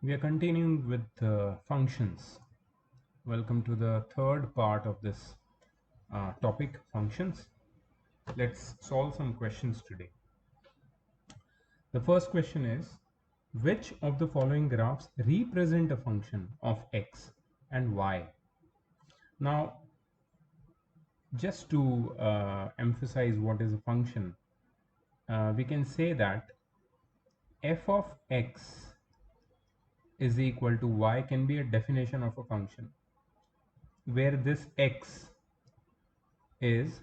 We are continuing with functions. Welcome to the third part of this topic, functions. Let's solve some questions today. The first question is, which of the following graphs represent a function of x and y? Now, just to emphasize what is a function, we can say that f of x is equal to y can be a definition of a function where this x is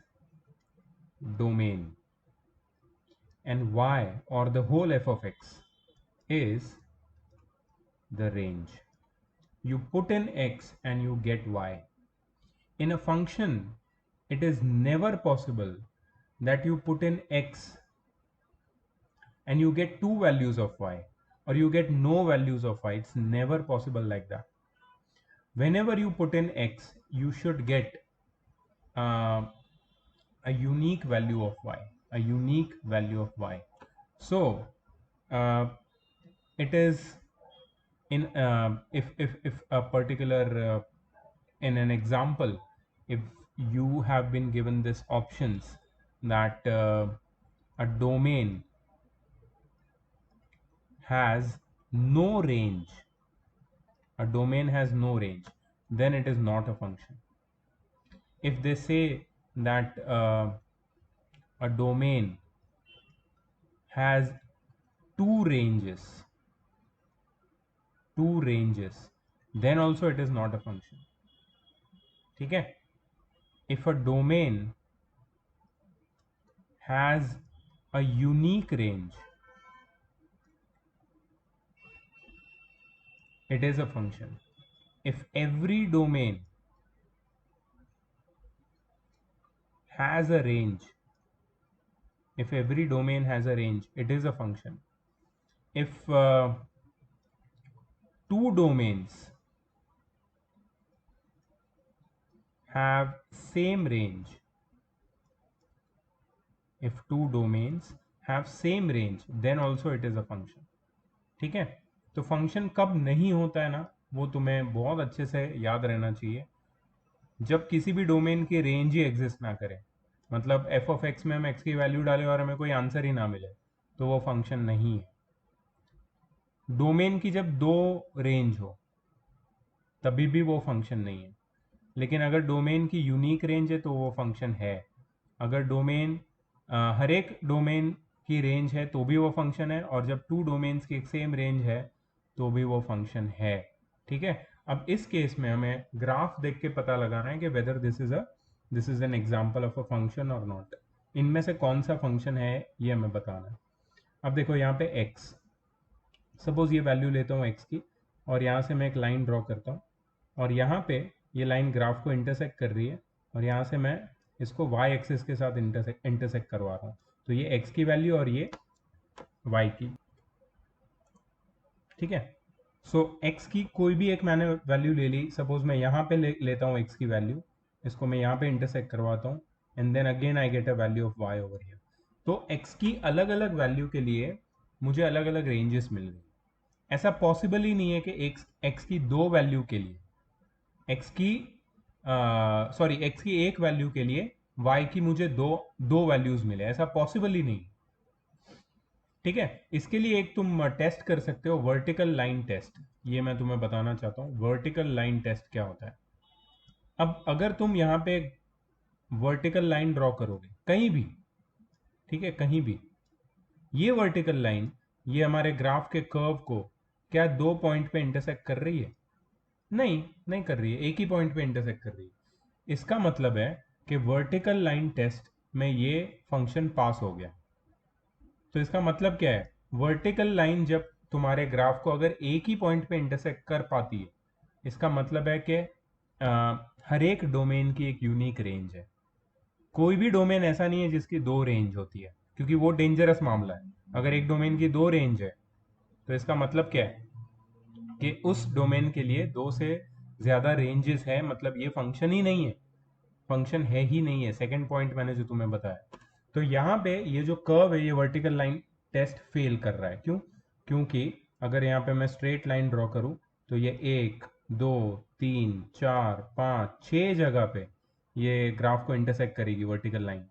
domain and y, or the whole f of x, is the range. You put in x and you get y. In a function, it is never possible that you put in x and you get two values of y, or you get no values of y. It's never possible like that. Whenever you put in x, you should get uh, a unique value of y, a unique value of y. So uh, it is in if a particular in an example, if you have been given this options that a domain has no range, a domain has no range, then it is not a function. If they say that a domain has two ranges, then also it is not a function. ठीक है? If a domain has a unique range, it is a function. If every domain has a range, if every domain has a range, it is a function. If two domains have same range, if two domains have same range, then also it is a function. ठीक है? तो function कब नहीं होता है ना, वो तुम्हें बहुत अच्छे से याद रहना चाहिए, जब किसी भी डोमेन की रेंज ही एग्जिस्ट ना करे. मतलब एफ ऑफ एक्स में हम एक्स की वैल्यू डालें और हमें कोई आंसर ही ना मिले, तो वो फंक्शन नहीं है. डोमेन की जब दो रेंज हो तभी भी वो फंक्शन नहीं है. लेकिन अगर डोमेन की यूनिक रेंज है तो वो फंक्शन है. अगर डोमेन हर एक डोमेन की रेंज है तो भी वो फंक्शन है, और जब टू डोमेन्स की एक सेम रेंज है तो भी वो फंक्शन है. ठीक है? अब इस केस में हमें ग्राफ देख के पता लगाना है कि whether this is an example of a function और नॉट. इनमें से कौन सा फंक्शन है ये हमें बताना है. अब देखो यहाँ पे x, सपोज ये वैल्यू लेता हूँ x की, और यहाँ से मैं एक लाइन ड्रॉ करता हूँ, और यहाँ पे ये लाइन ग्राफ को इंटरसेक्ट कर रही है, और यहाँ से मैं इसको y एक्सिस के साथ इंटरसेक्ट करवा रहा हूँ. तो ये x की वैल्यू और ये y की. ठीक है? सो x की कोई भी एक मैंने वैल्यू ले ली. सपोज मैं यहाँ पे लेता हूँ x की वैल्यू, इसको मैं यहाँ पे इंटरसेक्ट करवाता हूँ, and then again I get a value of y over here. तो x की अलग अलग वैल्यू के लिए मुझे अलग अलग रेंजेस मिल गई. ऐसा पॉसिबल ही नहीं है कि x की दो वैल्यू के लिए, x की x की एक वैल्यू के लिए y की मुझे दो दो वैल्यूज मिले. ऐसा पॉसिबल ही नहीं. ठीक है? इसके लिए एक तुम टेस्ट कर सकते हो, वर्टिकल लाइन टेस्ट. ये मैं तुम्हें बताना चाहता हूँ वर्टिकल लाइन टेस्ट क्या होता है. अब अगर तुम यहाँ पे वर्टिकल लाइन ड्रॉ करोगे कहीं भी, ठीक है, कहीं भी, ये वर्टिकल लाइन ये हमारे ग्राफ के कर्व को क्या दो पॉइंट पे इंटरसेक्ट कर रही है? नहीं, नहीं कर रही है, एक ही पॉइंट पे इंटरसेक्ट कर रही है. इसका मतलब है कि वर्टिकल लाइन टेस्ट में ये फंक्शन पास हो गया. तो इसका मतलब क्या है? वर्टिकल लाइन जब तुम्हारे ग्राफ को अगर एक ही पॉइंट पे इंटरसेक्ट कर पाती है, इसका मतलब है कि हर एक डोमेन की एक यूनिक रेंज है. कोई भी डोमेन ऐसा नहीं है जिसकी दो रेंज होती है, क्योंकि वो डेंजरस मामला है. अगर एक डोमेन की दो रेंज है तो इसका मतलब क्या है कि उस डोमेन के लिए दो से ज़्यादा रेंजेस है, मतलब ये फंक्शन ही नहीं है, फंक्शन है ही नहीं है. सेकंड पॉइंट मैंने जो तुम्हें बताया. तो यहाँ पे ये जो कर्व है ये वर्टिकल लाइन टेस्ट फेल कर रहा है. क्यों? क्योंकि अगर यहाँ पे मैं स्ट्रेट लाइन ड्रॉ करूँ तो ये 1 2 3 4 5 6 जगह पे ये ग्राफ को इंटरसेक्ट करेगी वर्टिकल लाइन।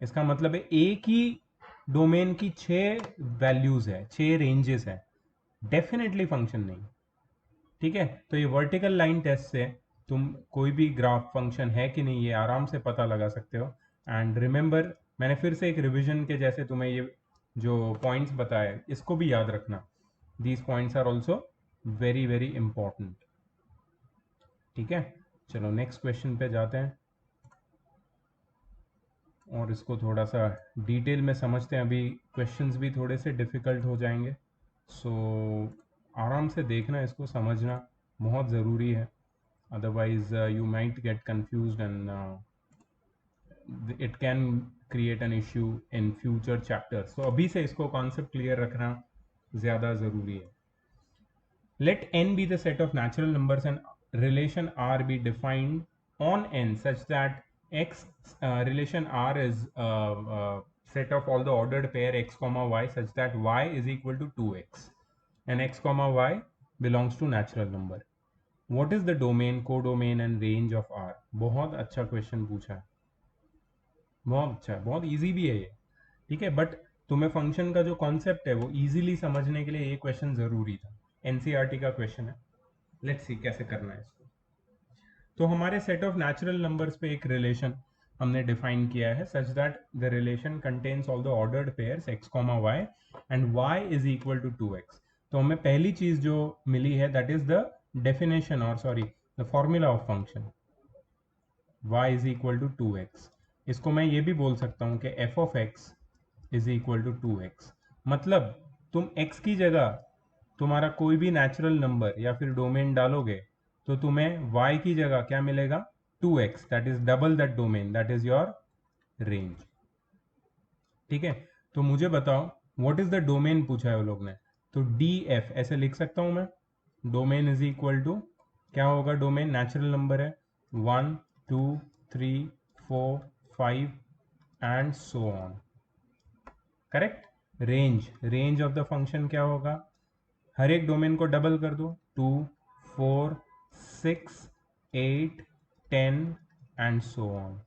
इसका मतलब है एक ही डोमेन की 6 वैल्यूज है, 6 रेंजेस है, डेफिनेटली फंक्शन नहीं। ठीक है, तो ये वर्टिकल लाइन टेस्ट से तुम कोई भी ग्राफ फंक्शन है कि नहीं ये आराम से पता लगा सकते हो। एंड रिमेंबर, मैंने फिर से एक रिवीजन के जैसे तुम्हें ये जो पॉइंट्स बताए इसको भी याद रखना। These points are also very very important. ठीक है, चलो नेक्स्ट क्वेश्चन पे जाते हैं और इसको थोड़ा सा डिटेल में समझते हैं। अभी क्वेश्चंस भी थोड़े से डिफ़िकल्ट हो जाएंगे, सो आराम से देखना, इसको समझना बहुत ज़रूरी है। Otherwise you might get confused and it can create an issue in future chapters. तो अभी से इसको कॉन्सेप्ट क्लियर रखना ज़्यादा ज़रूरी है। Let n be the set of natural numbers and relation r be defined on n such that x relation r is set of all the ordered pair x comma y such that y is equal to 2x and x comma y belongs to natural number. What is the domain, codomain and range of r? बहुत अच्छा question पूछा है, बहुत अच्छा है, बहुत easy भी है ये। ठीक है, बट तुम्हें फंक्शन का जो कॉन्सेप्ट है वो इजीली समझने के लिए ये क्वेश्चन जरूरी था। एनसीईआरटी का क्वेश्चन है, लेट्स सी कैसे करना है इसको। तो हमारे सेट ऑफ नेचुरल नंबर्स पे एक रिलेशन हमने डिफाइन किया है such that the relation contains all the ordered pairs x comma y and y is equal to 2x। तो हमें पहली चीज जो मिली है दैट इज द डेफिनेशन और sorry the formula of function y is equal to 2x। इसको मैं ये भी बोल सकता हूँ कि f of x is equal to 2x। मतलब तुम x की जगह तुम्हारा कोई भी नेचुरल नंबर या फिर डोमेन डालोगे तो तुम्हें y की जगह क्या मिलेगा, 2x, that is double that domain, that is your range. ठीक है, तो मुझे बताओ व्हाट इज द डोमेन पूछा है वो लोग ने, तो डी एफ ऐसे लिख सकता हूं मैं। डोमेन इज इक्वल टू क्या होगा, डोमेन नेचुरल नंबर है 1 2 3 4 5 and so on, correct. Range, range of the function क्या होगा, हर एक डोमेन को डबल कर दो, 2 4 6 8 10 एंड सो ऑन,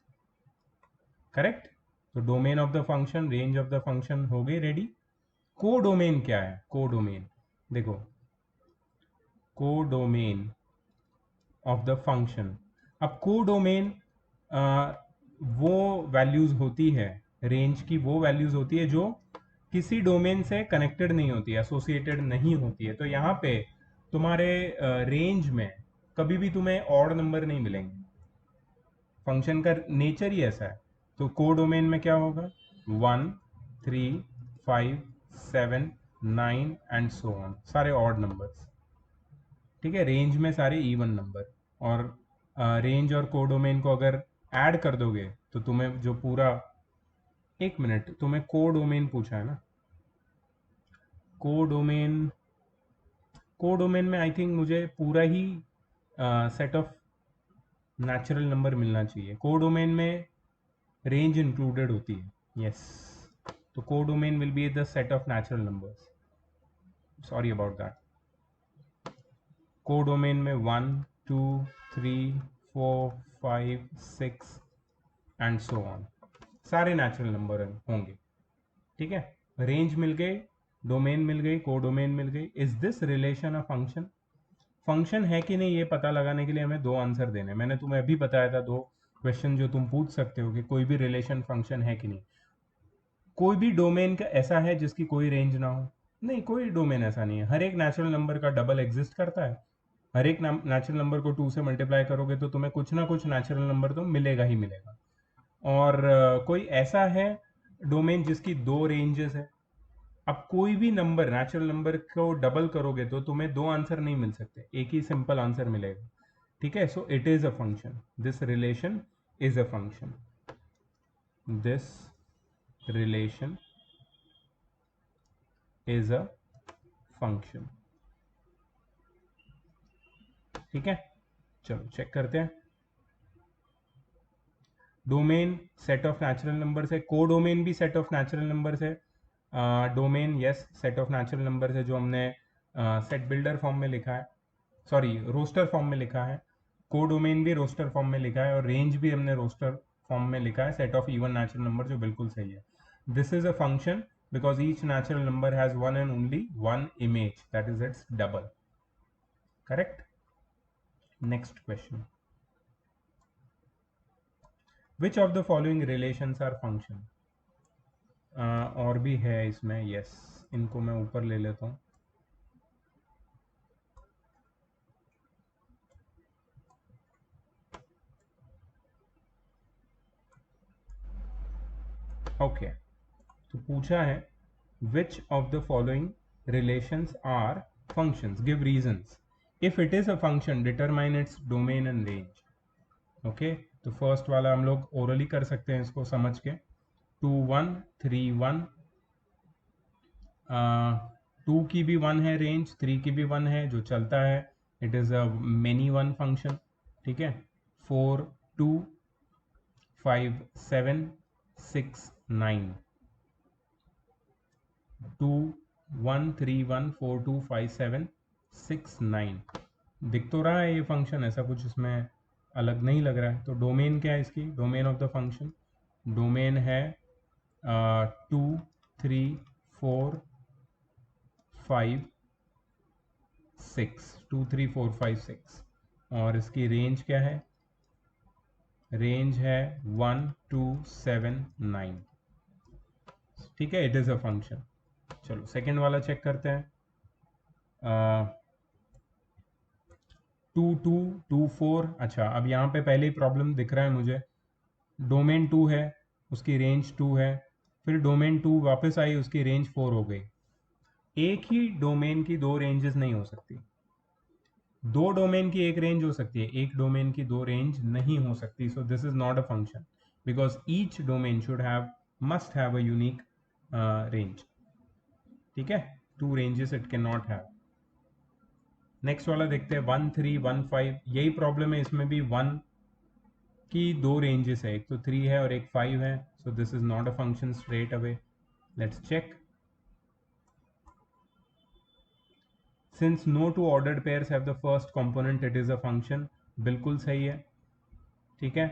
करेक्ट। तो domain of the function, range of the function हो गई रेडी। को डोमेन क्या है, को डोमेन देखो, को डोमेन ऑफ द फंक्शन। अब को डोमेन वो वैल्यूज होती है, रेंज की वो वैल्यूज होती है जो किसी डोमेन से कनेक्टेड नहीं होती है, एसोसिएटेड नहीं होती है। तो यहाँ पे तुम्हारे रेंज में कभी भी तुम्हें ऑड नंबर नहीं मिलेंगे, फंक्शन का नेचर ही ऐसा है। तो को डोमेन में क्या होगा, 1 3 5 7 9 एंड सो ऑन, सारे ऑड नंबर्स। ठीक है, रेंज में सारे इवन नंबर। और रेंज और कोडोमेन को अगर ऐड कर दोगे तो तुम्हें जो पूरा, एक मिनट, तुम्हें कोडोमेन पूछा है ना, कोडोमेन, कोडोमेन में आई थिंक मुझे पूरा ही सेट ऑफ नेचुरल नंबर मिलना चाहिए। कोडोमेन में रेंज इंक्लूडेड होती है, यस। तो codomain will be the set of natural numbers, sorry about that. Codomain में 1 2 3 4 5 6 एंड सो ऑन, सारे नेचुरल नंबर होंगे। ठीक है, रेंज मिल गई, डोमेन मिल गई, कोडोमेन मिल गई। Is this relation a function, function है कि नहीं ये पता लगाने के लिए हमें दो आंसर देने। मैंने तुम्हें अभी बताया था दो क्वेश्चन जो तुम पूछ सकते हो कि कोई भी रिलेशन फंक्शन है कि नहीं। कोई भी डोमेन का ऐसा है जिसकी कोई रेंज ना हो, नहीं, कोई डोमेन ऐसा नहीं है। हर एक नेचुरल नंबर का डबल एग्जिस्ट करता है, हर एक नेचुरल नंबर को 2 से मल्टीप्लाई करोगे तो तुम्हें कुछ ना कुछ नेचुरल नंबर तो मिलेगा ही मिलेगा। और कोई ऐसा है डोमेन जिसकी दो रेंजेस है। अब कोई भी नंबर, नेचुरल नंबर को डबल करोगे तो तुम्हें दो आंसर नहीं मिल सकते, एक ही सिंपल आंसर मिलेगा। ठीक है, सो it is a function, this relation is a function, this relation is a function. ठीक है, चलो चेक करते हैं। Domain set of natural number है, को डोमेन भी सेट ऑफ नेचुरल नंबर है। Domain yes set of natural number है जो हमने सेट बिल्डर फॉर्म में लिखा है, सॉरी रोस्टर फॉर्म में लिखा है, कोडोमेन भी रोस्टर फॉर्म में लिखा है और रेंज भी हमने रोस्टर फॉर्म में लिखा है, set of even natural number, जो बिल्कुल सही है. This is a function because each natural number has one and only one image, that is its double. Correct. Next question. Which of the following relations are function. और भी है इसमें, yes, इनको मैं ऊपर ले लेता हूँ. ओके, तो पूछा है which of the following relations are functions, give reasons. If it is a function, determine its domain and range. Okay, तो फर्स्ट वाला हम लोग ओरली कर सकते हैं इसको समझ के. 2 1 3 1, 2 की भी 1 है रेंज, 3 की भी 1 है जो चलता है, it is a many one function. ठीक है. 4 2 5 7 6 9, 2 1 3 1 4 2 5 7 6 9. दिख तो रहा है ये फंक्शन, ऐसा कुछ इसमें अलग नहीं लग रहा है. तो डोमेन क्या है इसकी, domain of the function, domain है 2 3 4 5 6, 2 3 4 5 6. और इसकी रेंज क्या है, रेंज है 1 2 7 9. ठीक है, इट इज़ अ फंक्शन. चलो सेकेंड वाला चेक करते हैं. 2 2 2 4. अच्छा, अब यहाँ पे पहले ही प्रॉब्लम दिख रहा है मुझे. डोमेन 2 है, उसकी रेंज 2 है, फिर डोमेन 2 वापस आई, उसकी रेंज 4 हो गई. एक ही डोमेन की दो रेंजेस नहीं हो सकती. दो डोमेन की एक रेंज हो सकती है, एक डोमेन की दो रेंज नहीं हो सकती. So this is not a function because each domain should have, must have a unique range. ठीक है, two ranges it can not have. Next वाला देखते हैं 1 3 1 5. यही प्रॉब्लम है इसमें भी, 1 की दो रेंजेस है, एक तो 3 है और एक 5 है. So this is not a function straight away. Let's check. Since no two ordered pairs have the first component, it is a function. बिल्कुल सही है. ठीक है.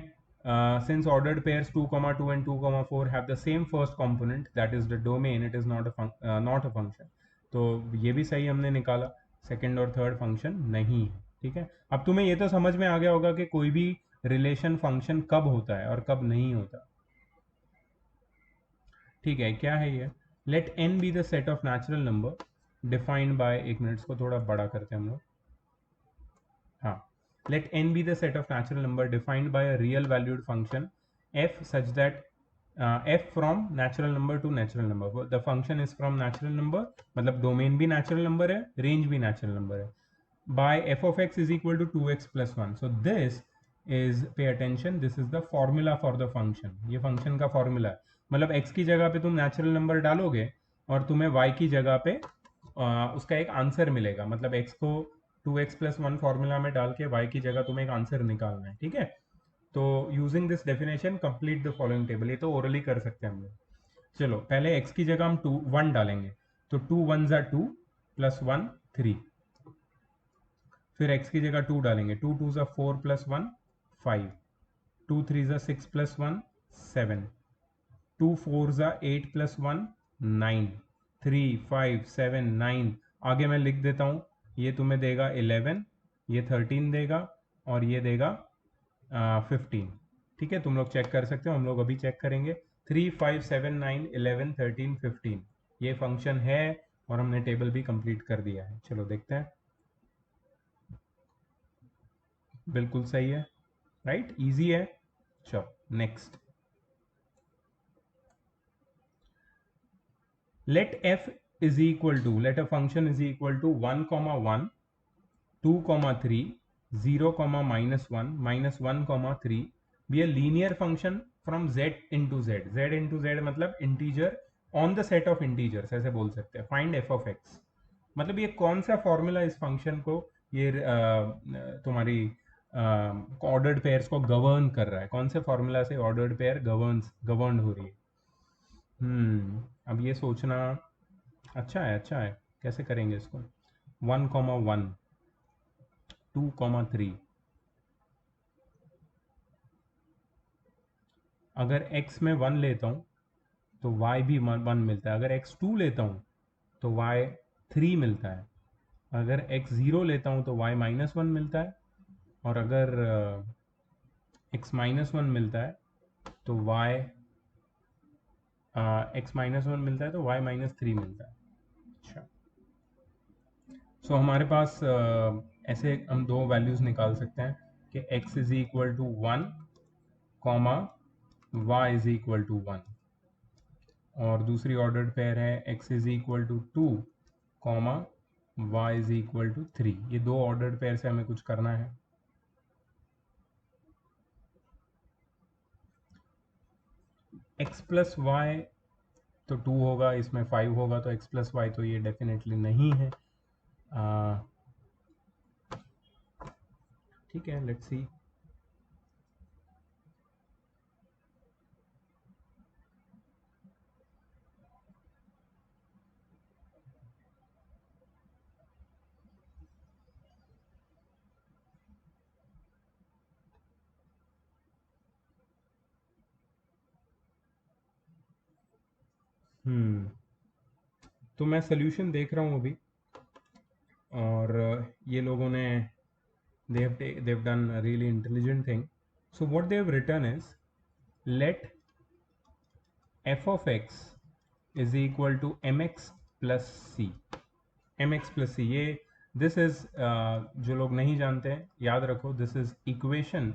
Since ordered pairs 2 2 and 2 4 have the same first component, that is the domain, it is not a function. तो ये भी सही हमने निकाला. सेकंड और थर्ड फंक्शन नहीं है. ठीक है. अब तुम्हें ये तो समझ में आ गया होगा कि कोई भी रिलेशन फंक्शन कब होता है और कब नहीं होता. ठीक है, क्या है ये. Let n be the set of natural number defined by, एक मिनट को थोड़ा बड़ा करते हैं हम लोग. हाँ. Let n be the set of natural number defined by a real valued function f such that f from natural number to natural number. The function is from natural number, मतलब domain भी natural number है, range भी natural number है. By f of x is equal to 2x plus 1. So this is, pay attention, this is the formula for the function. ये function का formula है. मतलब x की जगह पे तुम natural number डालोगे और तुम्हें y की जगह पे उसका एक आंसर मिलेगा. मतलब x को 2x प्लस 1 फॉर्मूला में डाल के y की जगह तुम्हें एक आंसर निकालना है. ठीक है. तो using this definition complete the following table. ये तो ओरली कर सकते हैं हम लोग. चलो पहले x की जगह हम 1 डालेंगे, तो 2 1 ज़ा 2 प्लस 1 3. फिर x की जगह 2 डालेंगे, 2 2 ज़ा 4 प्लस 1 5, 2 3 ज़ा 6 प्लस 1 7, 2 4 ज़ा 8 प्लस 1 9, 3 5 7 9. आगे मैं लिख देता हूँ. ये तुम्हें देगा 11, ये 13 देगा और ये देगा 15. ठीक है, तुम लोग चेक कर सकते हो, हम लोग अभी चेक करेंगे. 3 5 7 9 11 13 15 ये फंक्शन है और हमने टेबल भी कंप्लीट कर दिया है. चलो देखते हैं. बिल्कुल सही है, राइट, इजी है. चलो next. let f is equal to, let a function is equal to 1 comma 1 2 comma 3 0 comma -1 -1 comma 3 be a linear function from z into z. z into z मतलब integer on the set of integers, ऐसे बोल सकते हैं. Find f of x. मतलब ये कौन सा formula इस फंक्शन को, ये तुम्हारी ऑर्डर्ड पेयर्स को गवर्न कर रहा है. कौन से फॉर्मूला से ऑर्डर्ड पेयर गवर्न हो रही है. अब ये सोचना अच्छा है, अच्छा है. कैसे करेंगे इसको. 1,1, 2,3। अगर x में 1 लेता हूँ तो y भी 1 मिलता है। अगर x 2 लेता हूँ तो y 3 मिलता है। अगर x 0 लेता हूँ तो y -1 मिलता है। और अगर x -1 मिलता है तो y x -1 मिलता है तो y -3 मिलता है। अच्छा, सो हमारे पास ऐसे हम दो वैल्यूज़ निकाल सकते हैं कि x is equal to 1, comma y is equal to 1, और दूसरी ऑर्डर्ड पेयर है x is equal to 2, comma y is equal to 3। ये दो ऑर्डर्ड पेयर से हमें कुछ करना है। x प्लस वाई तो 2 होगा, इसमें 5 होगा, तो x प्लस वाई तो ये डेफिनेटली नहीं है। ठीक है, लेट्स सी। तो मैं सोल्यूशन देख रहा हूँ अभी, और ये लोगों ने they've done a really intelligent thing. So what they've written is, let f of x is equal to mx plus c। mx plus c, ये this is जो लोग नहीं जानते हैं याद रखो, this is equation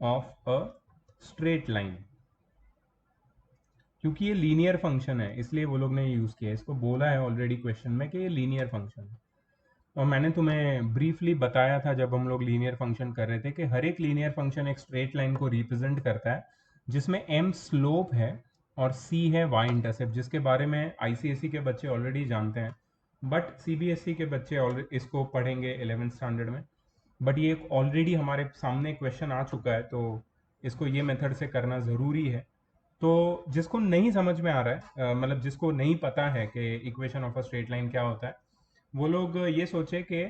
of a straight line। क्योंकि ये लीनियर फंक्शन है इसलिए वो लोग ने यूज़ किया है। इसको बोला है ऑलरेडी क्वेश्चन में कि ये लीनियर फंक्शन है। और मैंने तुम्हें ब्रीफली बताया था जब हम लोग लीनियर फंक्शन कर रहे थे कि हर एक लीनियर फंक्शन एक स्ट्रेट लाइन को रिप्रेजेंट करता है, जिसमें m स्लोप है और c है y इंटरसेप्ट, जिसके बारे में आईसीएसई के बच्चे ऑलरेडी जानते हैं, बट सीबीएसई के बच्चे इसको पढ़ेंगे 11th स्टैंडर्ड में। बट ये ऑलरेडी हमारे सामने क्वेश्चन आ चुका है, तो इसको ये मेथड से करना ज़रूरी है। तो जिसको नहीं समझ में आ रहा है, मतलब जिसको नहीं पता है कि equation of a straight line क्या होता है, वो लोग ये सोचे कि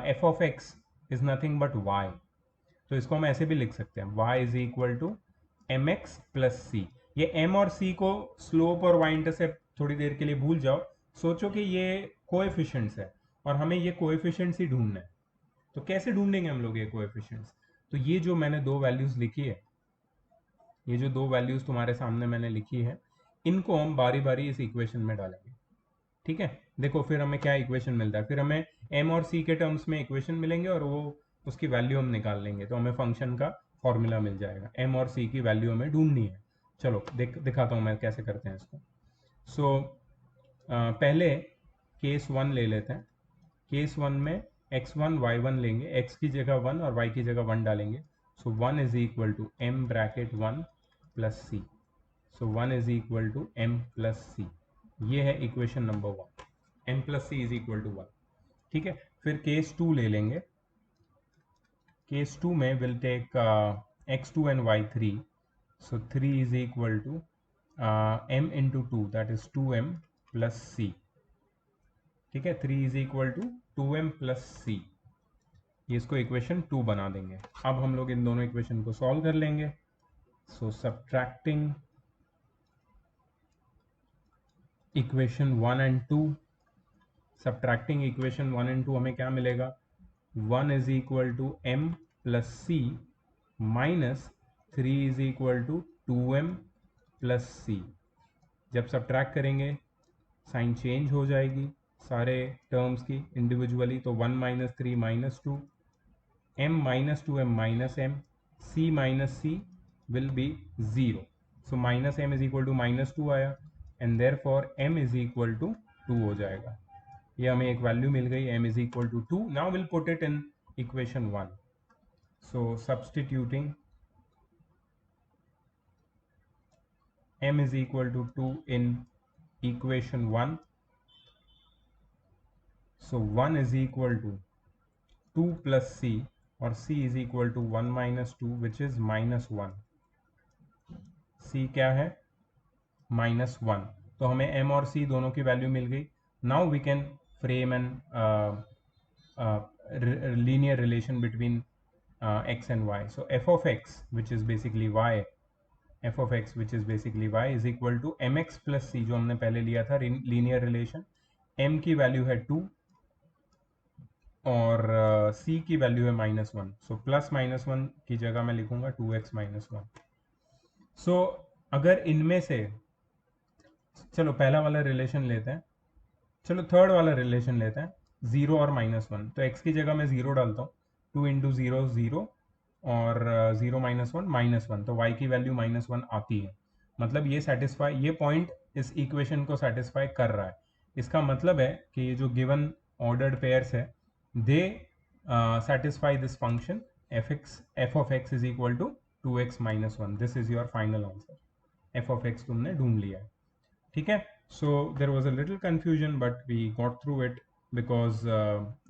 f of x is nothing but y. तो इसको हम ऐसे भी लिख सकते हैं, y is equal to m x plus c. ये m और c को स्लोप और y इंटरसेप्ट थोड़ी देर के लिए भूल जाओ, सोचो कि ये कोएफिशिएंट्स है और हमें ये कोएफिशिएंट्स ही ढूंढना है। तो कैसे ढूंढेंगे हम लोग ये कोएफिशिएंट्स? तो ये जो मैंने दो वैल्यूज लिखी है, ये जो दो वैल्यूज तुम्हारे सामने मैंने लिखी है, इनको हम बारी बारी इस इक्वेशन में डालेंगे। ठीक है, देखो फिर हमें क्या इक्वेशन मिलता है। फिर हमें m और c के टर्म्स में इक्वेशन मिलेंगे और वो उसकी वैल्यू हम निकाल लेंगे, तो हमें फंक्शन का फॉर्मूला मिल जाएगा। m और c की वैल्यू हमें ढूंढनी है। चलो दिखाता हूँ मैं कैसे करते हैं इसको। सो पहले केस 1 ले लेते हैं। केस 1 में x1 y1 लेंगे, x की जगह 1 और y की जगह 1 डालेंगे। So 1 is equal to m bracket 1 plus c। So 1 is equal to m plus c। ये है equation number 1, m plus c is equal to 1। ठीक है, फिर केस 2 ले लेंगे। केस 2 में will take x2 and y3। So 3 is equal to m into 2, that is 2m plus c। ठीक है, 3 is equal to 2m plus c। ये इसको इक्वेशन 2 बना देंगे। अब हम लोग इन दोनों इक्वेशन को सॉल्व कर लेंगे। So subtracting equation 1 and 2, subtracting equation 1 and 2 हमें क्या मिलेगा? 1 is equal to m plus c minus 3 is equal to 2m plus c. जब सब्ट्रैक्ट करेंगे साइन चेंज हो जाएगी सारे टर्म्स की इंडिविजुअली, तो 1 minus 3 minus 2, m minus 2m minus m, c minus c will be 0। So minus m is equal to minus 2 आया, and therefore m is equal to 2 हो जाएगा। ये हमें एक वैल्यू मिल गई, m is equal to 2। Now we'll put it in equation 1. So substituting m is equal to 2 in equation 1. So 1 is equal to 2 plus c, और c is equal to 1 minus 2 which is minus 1। c क्या है? minus 1। तो हमें m और c दोनों की value मिल गई। Now we can frame an linear relation between x and y. So f of x, which is basically y, f of x which is basically y is equal to mx plus c, जो हमने पहले लिया था linear relation. m की value है 2 और c की value है -1. सो प्लस -1 की जगह मैं लिखूंगा 2x - 1. सो अगर इनमें से, चलो पहला वाला रिलेशन लेते हैं, चलो थर्ड वाला रिलेशन लेते हैं, 0 और -1. तो x की जगह मैं 0 डालता हूँ, 2 इंटू 0 0 और 0 -1 -1, तो y की वैल्यू -1 आती है. मतलब ये सेटिस्फाई, ये पॉइंट इस इक्वेशन को सेटिस्फाई कर रहा है. इसका मतलब है कि ये जो गिवन ऑर्डर्ड पेयर्स है, they satisfy this function f of x is equal to 2x - 1. This is your final answer. f of x तुमने ढूंढ लिया है. ठीक है. So there was a little confusion, but we got through it because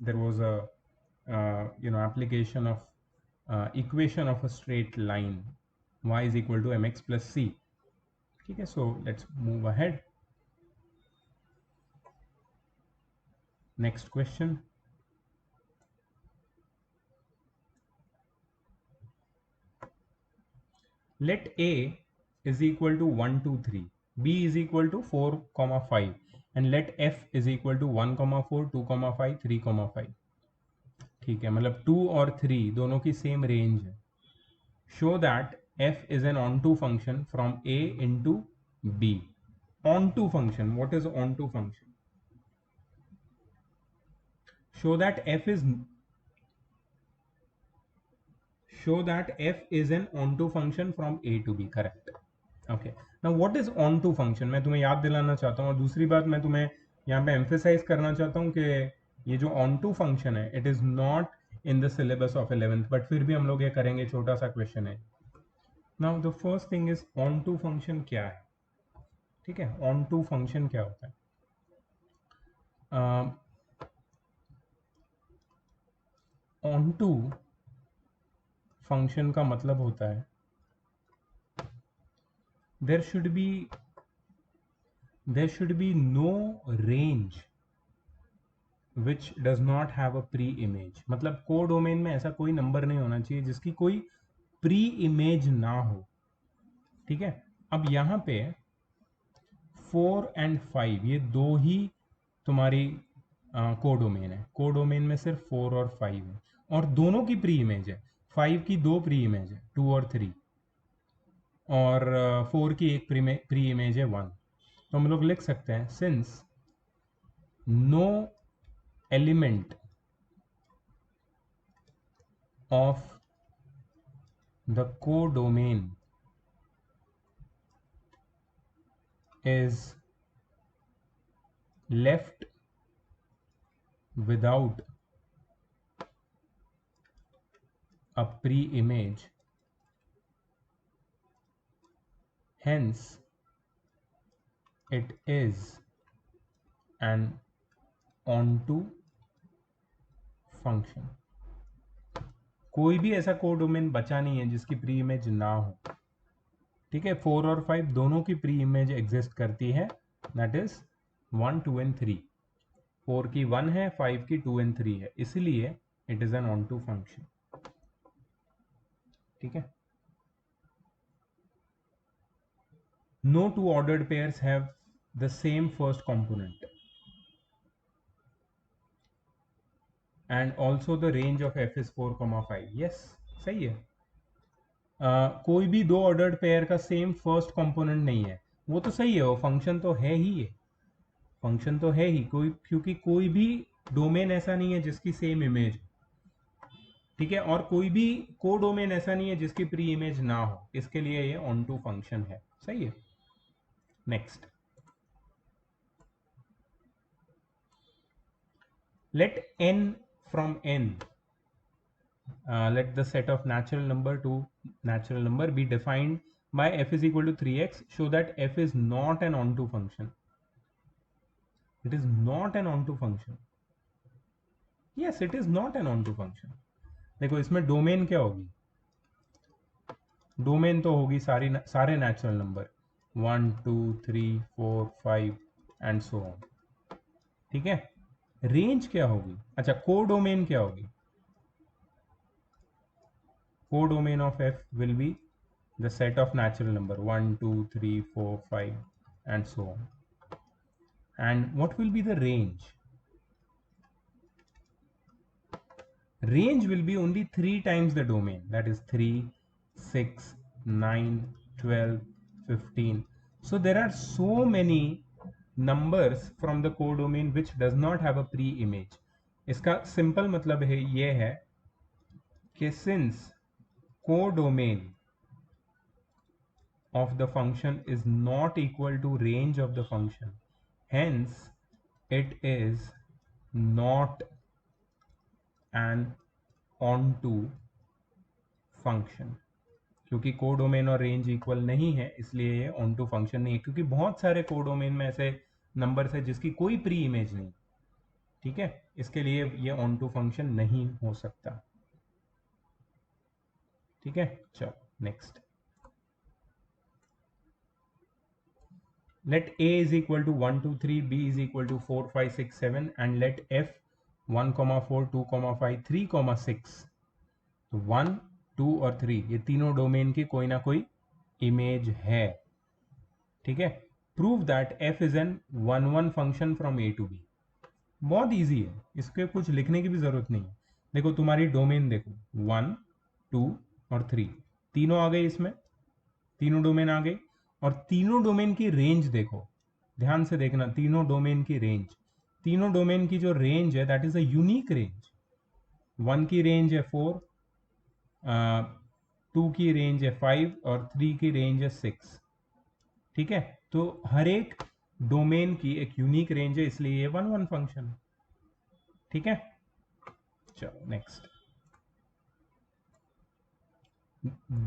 there was a application of equation of a straight line, y is equal to mx plus c. Okay, so let's move ahead. Next question. Let a is equal to 1 2 3, b is equal to 4 5, and let f is equal to 1 4 2 5 3 5. ठीक है, मतलब 2 और 3 दोनों की same range है. Show that f is an onto function from a into b. Onto function, what is onto function? Show that f is an onto function from a to b. Correct. Okay, now what is onto function? मैं तुम्हें याद दिलाना चाहता हूँ, और दूसरी बात मैं तुम्हें यहाँ पे एम्फेसाइज करना चाहता हूँ कि ये जो onto function है, it is not in the syllabus of 11th, but फिर भी हम लोग ये करेंगे. छोटा सा क्वेश्चन है. Now the first thing is onto function क्या है. ठीक है, onto function क्या होता है? onto function का मतलब होता है there should be no range which does not have a pre image. मतलब कोडोमेन में ऐसा कोई नंबर नहीं होना चाहिए जिसकी कोई प्री इमेज ना हो. ठीक है. अब यहाँ पे 4 एंड 5 ये दो ही तुम्हारी कोडोमेन है. कोडोमेन में सिर्फ 4 और 5 है, और दोनों की प्री इमेज है. 5 की दो प्री इमेज है, 2 और 3, और 4 की एक प्री इमेज है 1. तो हम लोग लिख सकते हैं since no element of the codomain is left without a pre-image, hence it is an onto function. कोई भी ऐसा कोडोमेन बचा नहीं है जिसकी प्री इमेज ना हो. ठीक है, 4 और 5 दोनों की प्री इमेज एग्जिस्ट करती है, दैट इज 1 2 एंड 3. 4 की 1 है, 5 की 2 एंड 3 है, इसलिए it is an onto function. ठीक है. No two ordered pairs have the same first component, and also the range of f is 4 5. Yes, सही है. कोई भी दो ऑर्डर्ड पेयर का सेम फर्स्ट कंपोनेंट नहीं है, वो तो सही है, वो फंक्शन तो है ही है. फंक्शन तो है ही कोई, क्योंकि कोई भी डोमेन ऐसा नहीं है जिसकी सेम इमेज. ठीक है, और कोई भी को डोमेन ऐसा नहीं है जिसकी प्री इमेज ना हो, इसके लिए ये onto फंक्शन है. सही है. Next, let n from n, let the set of natural number to natural number be defined by f is equal to 3x. Show that f is not an onto function. It is not an onto function. Yes, it is not an onto function. देखो इसमें domain क्या होगी. Domain तो होगी सारे natural number 1 2 3 4 5 and so on. ठीक है. Range क्या होगी? अच्छा, कोडोमेन क्या होगी? Codomain of f will be the set of natural number 1 2 3 4 5 and so on. And what will be the range? Range will be only 3 times the domain, that is 3 6 9 12 15. So there are so many numbers from the codomain which does not have a pre-image. इसका simple मतलब है ये है कि since codomain of the function is not equal to range of the function, hence it is not an onto function. क्योंकि codomain और range equal नहीं है इसलिए ये ऑन टू फंक्शन नहीं है, क्योंकि बहुत सारे कोडोमेन में ऐसे नंबर्स है जिसकी कोई प्री इमेज नहीं. ठीक है, इसके लिए ये ऑन टू फंक्शन नहीं हो सकता. ठीक है, चलो next. let a is equal to 1 2 3, b is equal to 4 5 6 7 and let f 1 4 2 5 3 6. तो 1 2 और 3 ये तीनों डोमेन की कोई ना कोई इमेज है. ठीक है, prove that f is an 1 function from a to b. बहुत इजी है, इसके कुछ लिखने की भी जरूरत नहीं है. देखो तुम्हारी डोमेन देखो 1 2 और 3 तीनों आ गए, इसमें तीनों डोमेन आ गई. और तीनों डोमेन की रेंज देखो, ध्यान से देखना, तीनों डोमेन की रेंज, तीनों डोमेन की जो रेंज है that is a unique range. 1 की रेंज है 4, 2 की रेंज है 5 और 3 की रेंज है 6. ठीक है, तो हर एक डोमेन की एक यूनिक रेंज है, इसलिए ये 1 फंक्शन. ठीक है, चलो next.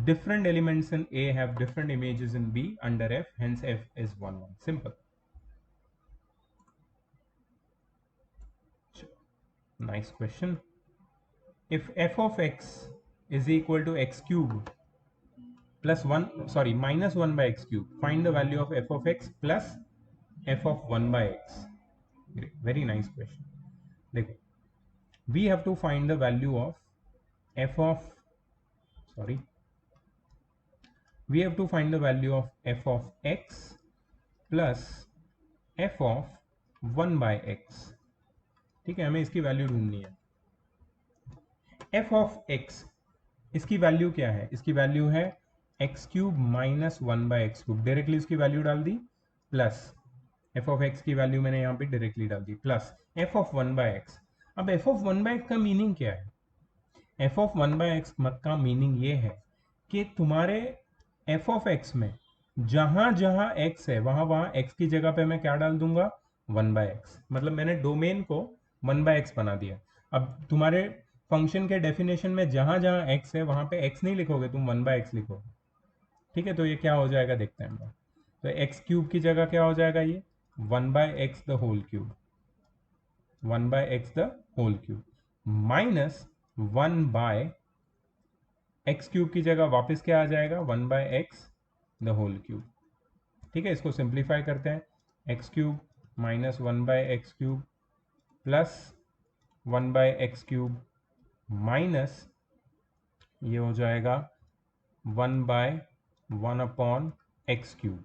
Different elements in A have different images in B under F, hence F is 1 1. Simple. Nice question. If f of x is equal to x cube plus 1, sorry, minus 1 by x cube, find the value of f of x plus f of 1 by x. Great. Very nice question. देखो, we have to find the value of f of, sorry, we have to find the value of f of x plus f of 1 by x. ठीक है, हमें इसकी value ढूंढनी है. f of x, इसकी value क्या है? इसकी वैल्यू है x cube minus 1 by x cube. Directly इसकी वैल्यू डाल दी, प्लस f ऑफ x की वैल्यू मैंने यहाँ पे डायरेक्टली डाल दी, plus f of 1 by x. अब f ऑफ 1 बाई एक्स का मीनिंग क्या है? f ऑफ 1 बाई एक्स का मीनिंग ये है कि तुम्हारे f ऑफ x में जहां जहां x है वहां वहां x की जगह पे मैं क्या डाल दूंगा? 1 बाई एक्स. मतलब मैंने डोमेन को 1 बाई एक्स बना दिया. अब तुम्हारे फंक्शन के डेफिनेशन में जहां जहां x है वहां पे x नहीं लिखोगे, तुम 1 बाई एक्स लिखोगे. ठीक है, तो ये क्या हो जाएगा देखते हैं हम लोग. तो एक्स क्यूब की जगह क्या हो जाएगा? ये 1 by x the whole cube, 1 by x the whole cube minus 1 by x cube की जगह वापस क्या आ जाएगा? 1 by x the whole cube. ठीक है, इसको सिंप्लीफाई करते हैं. X cube minus 1 by x cube plus 1 by x cube minus ये हो जाएगा 1 बाय 1 अपॉन एक्स क्यूब.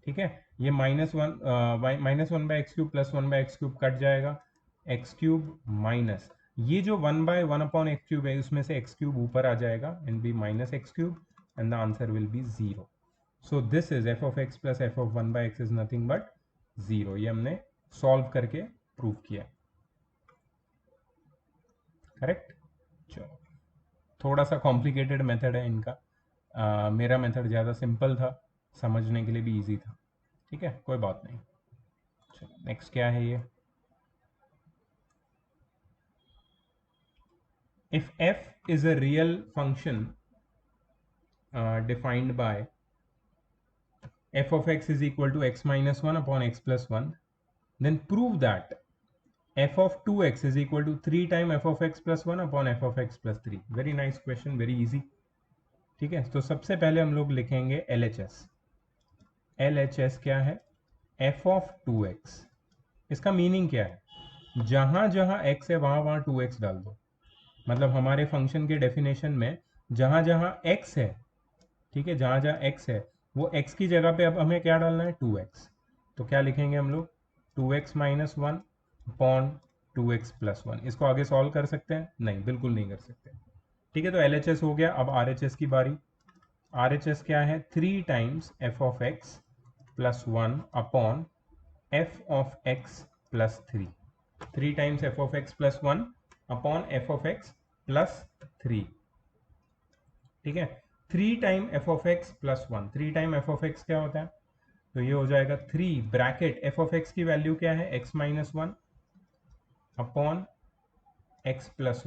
ठीक है, ये minus one by x cube plus 1 by x cube cut जाएगा. एक्स क्यूब माइनस ये जो 1 बाय 1 अपॉन एक्स क्यूब है उसमें से एक्स क्यूब ऊपर आ जाएगा and be minus x cube and the answer will be 0. So this is f of x plus f of 1 by x is nothing but 0. ये हमने सॉल्व करके prove किया. करेक्ट. चलो, थोड़ा सा कॉम्प्लिकेटेड मेथड है इनका. मेरा मेथड ज़्यादा सिंपल था, समझने के लिए भी इजी था. ठीक है, कोई बात नहीं. चलो नेक्स्ट क्या है ये. if f is a real function defined by f of x is equal to x minus 1 upon x plus 1, then prove that f of 2x is equal to 3 times f of x plus 1 upon f of x plus 3. Very nice question, very easy. ठीक है, तो सबसे पहले हम लोग लिखेंगे LHS. LHS क्या है? f of 2x. इसका मीनिंग क्या है? जहां जहां x है वहां वहां 2x डाल दो। मतलब हमारे फंक्शन के डेफिनेशन में जहां जहां x है, ठीक है, जहां जहां x है वो x की जगह पे अब हमें क्या डालना है, 2x। तो क्या लिखेंगे हम लोग, 2x minus one upon 2x plus one. इसको आगे सॉल्व कर सकते हैं? नहीं, बिल्कुल नहीं कर सकते। ठीक है, तो LHS हो गया। अब RHS की बारी। RHS क्या है, 3 times f of x plus one upon f of x plus three. 3 times f of x plus one upon f of x plus three. ठीक है, 3 time f of x plus one. 3 time f of x क्या होता है, तो ये हो जाएगा 3 bracket f of x की वैल्यू क्या है, x minus one upon x plus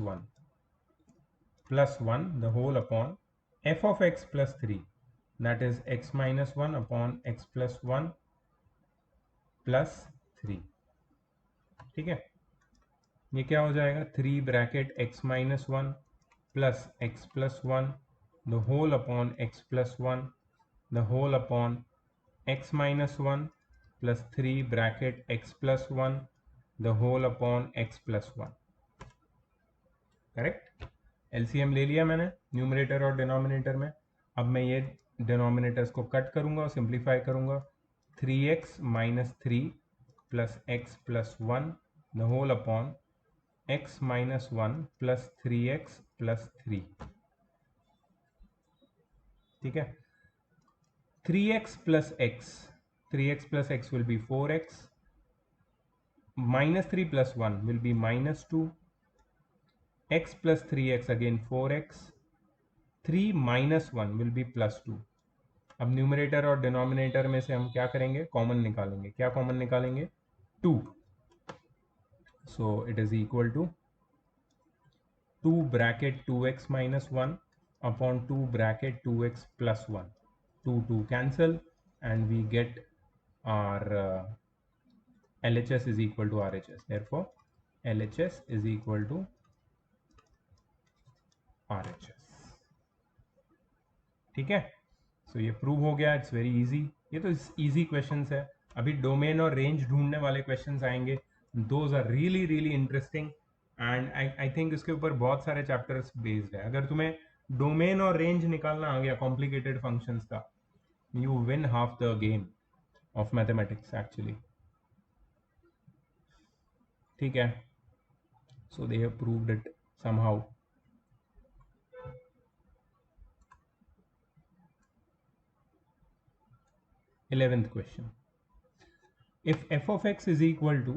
one the whole upon f of x plus three, that is x minus one upon x plus one plus three. ठीक है, ये क्या हो जाएगा, 3 bracket x minus one plus x plus one the whole upon x plus one the whole upon x minus one plus 3 bracket x plus one the whole upon x plus one. Correct. LCM ले लिया मैंने numerator और denominator में। अब मैं ये denominators को cut करूंगा और सिंप्लीफाई करूंगा। 3x minus three plus x plus one the whole upon x minus one plus 3x plus three. ठीक है, 3x plus x, 3x plus x will be 4x, minus 3 plus 1 will be minus 2, x plus 3x again 4x, 3 minus 1 will be plus 2। अब numerator और denominator में से हम क्या करेंगे, common निकालेंगे। क्या कॉमन निकालेंगे, 2। So it is equal to 2 bracket 2x minus one upon 2 bracket 2x plus one. 2 cancel and we get our LHS is equal to RHS. Therefore, LHS is equal to RHS। ठीक है, सो ये prove हो गया। It's very easy. ये तो easy questions है। अभी domain और रेंज ढूंढने वाले क्वेश्चंस आएंगे। Those are really really interesting and I think इसके ऊपर बहुत सारे चैप्टर्स बेस्ड है। अगर तुम्हें डोमेन और रेंज निकालना आ गया कॉम्प्लिकेटेड फंक्शंस का, you win half the game of mathematics actually। ठीक है, so they have proved it somehow। 11th question, if f of x is equal to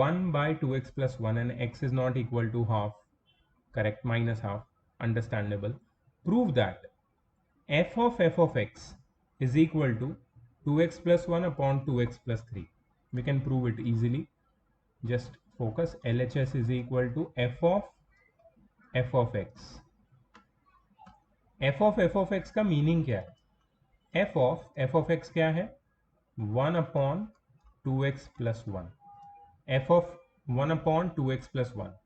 1 by 2x plus 1 and x is not equal to half, correct, minus half, understandable, prove that f of x is equal to 2x plus 1 upon 2x plus 3। we can prove it easily, just focus। LHS is equal to f of x। f of x का meaning क्या है, f of x क्या है, 1 upon 2x plus one. F of 1 upon 2x plus one.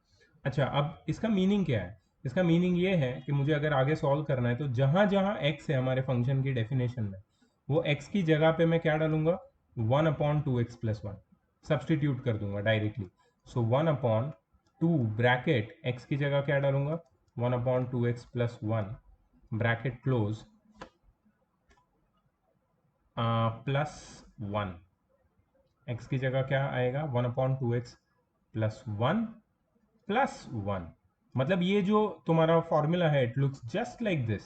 अच्छा, अब इसका meaning क्या है, इसका मीनिंग ये है कि मुझे अगर आगे सॉल्व करना है तो जहां जहां x है हमारे फंक्शन की डेफिनेशन में, वो x की जगह पे मैं क्या डालूंगा, 1 upon 2x plus one substitute कर दूंगा डायरेक्टली। सो 1 अपॉन 2 ब्रैकेट x की जगह क्या डालूंगा, 1 upon 2x plus one bracket close plus one. X की जगह क्या आएगा, 1 upon 2x plus one plus one. मतलब ये जो तुम्हारा फॉर्मूला है, it looks just like this,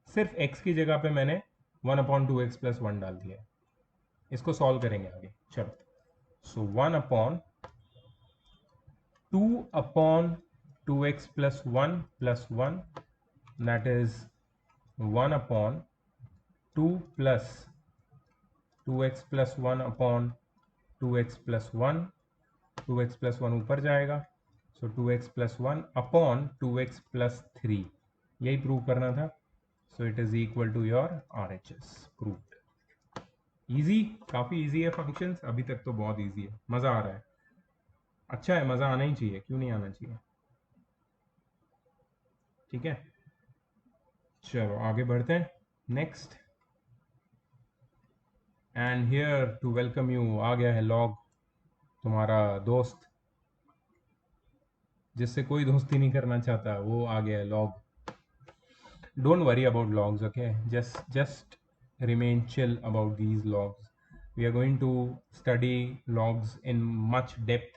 सिर्फ x की जगह पे मैंने 1 अपॉन 2x प्लस वन डाल दिया है। इसको सॉल्व करेंगे आगे, चलो। So 1 upon 2 upon 2x plus one, that is 1 upon 2 plus 2x plus one upon 2x plus one. 2x plus one ऊपर जाएगा, so 2x plus one upon 2x plus three. यही प्रूव करना था। So it is equal to your RHS। Proved. Easy, काफी easy है functions. अभी तक तो बहुत इजी है, मजा आ रहा है। अच्छा है, मजा आना ही चाहिए, क्यों नहीं आना चाहिए। ठीक है, चलो आगे बढ़ते हैं। Next, and here to welcome you आ गया है लॉग तुम्हारा दोस्त जिससे कोई दोस्ती नहीं करना चाहता, वो आ गया log. Don't worry about logs, okay? Just remain chill about these logs. We are going to study logs in much depth.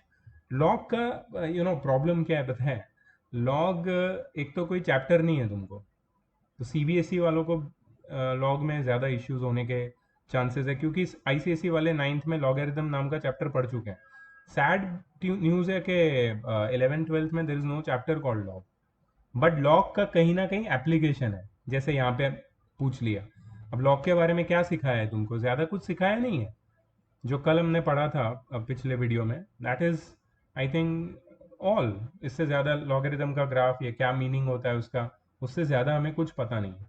Log का प्रॉब्लम क्या है पता है? लॉग एक तो कोई चैप्टर नहीं है तुमको, तो सीबीएसई वालों को लॉग में ज़्यादा इश्यूज होने के चांसेस है, क्योंकि आईसीएसई वाले 9th में लॉगरिदम नाम का चैप्टर पढ़ चुके हैं. सैड न्यूज़ है कि 11th 12th में there is no chapter called log. But log का कहीं ना कहीं एप्लीकेशन है, जैसे यहाँ पे पूछ लिया. अब लॉग के बारे में क्या सिखाया है तुमको? ज़्यादा कुछ सिखाया नहीं है. जो कल हमने पढ़ा था पिछले वीडियो में, that is I think all. इससे ज़्यादा लॉगरिदम का ग्राफ या क्या मीनिंग होता है उसका, उससे ज़्यादा हमें कुछ पता नहीं है.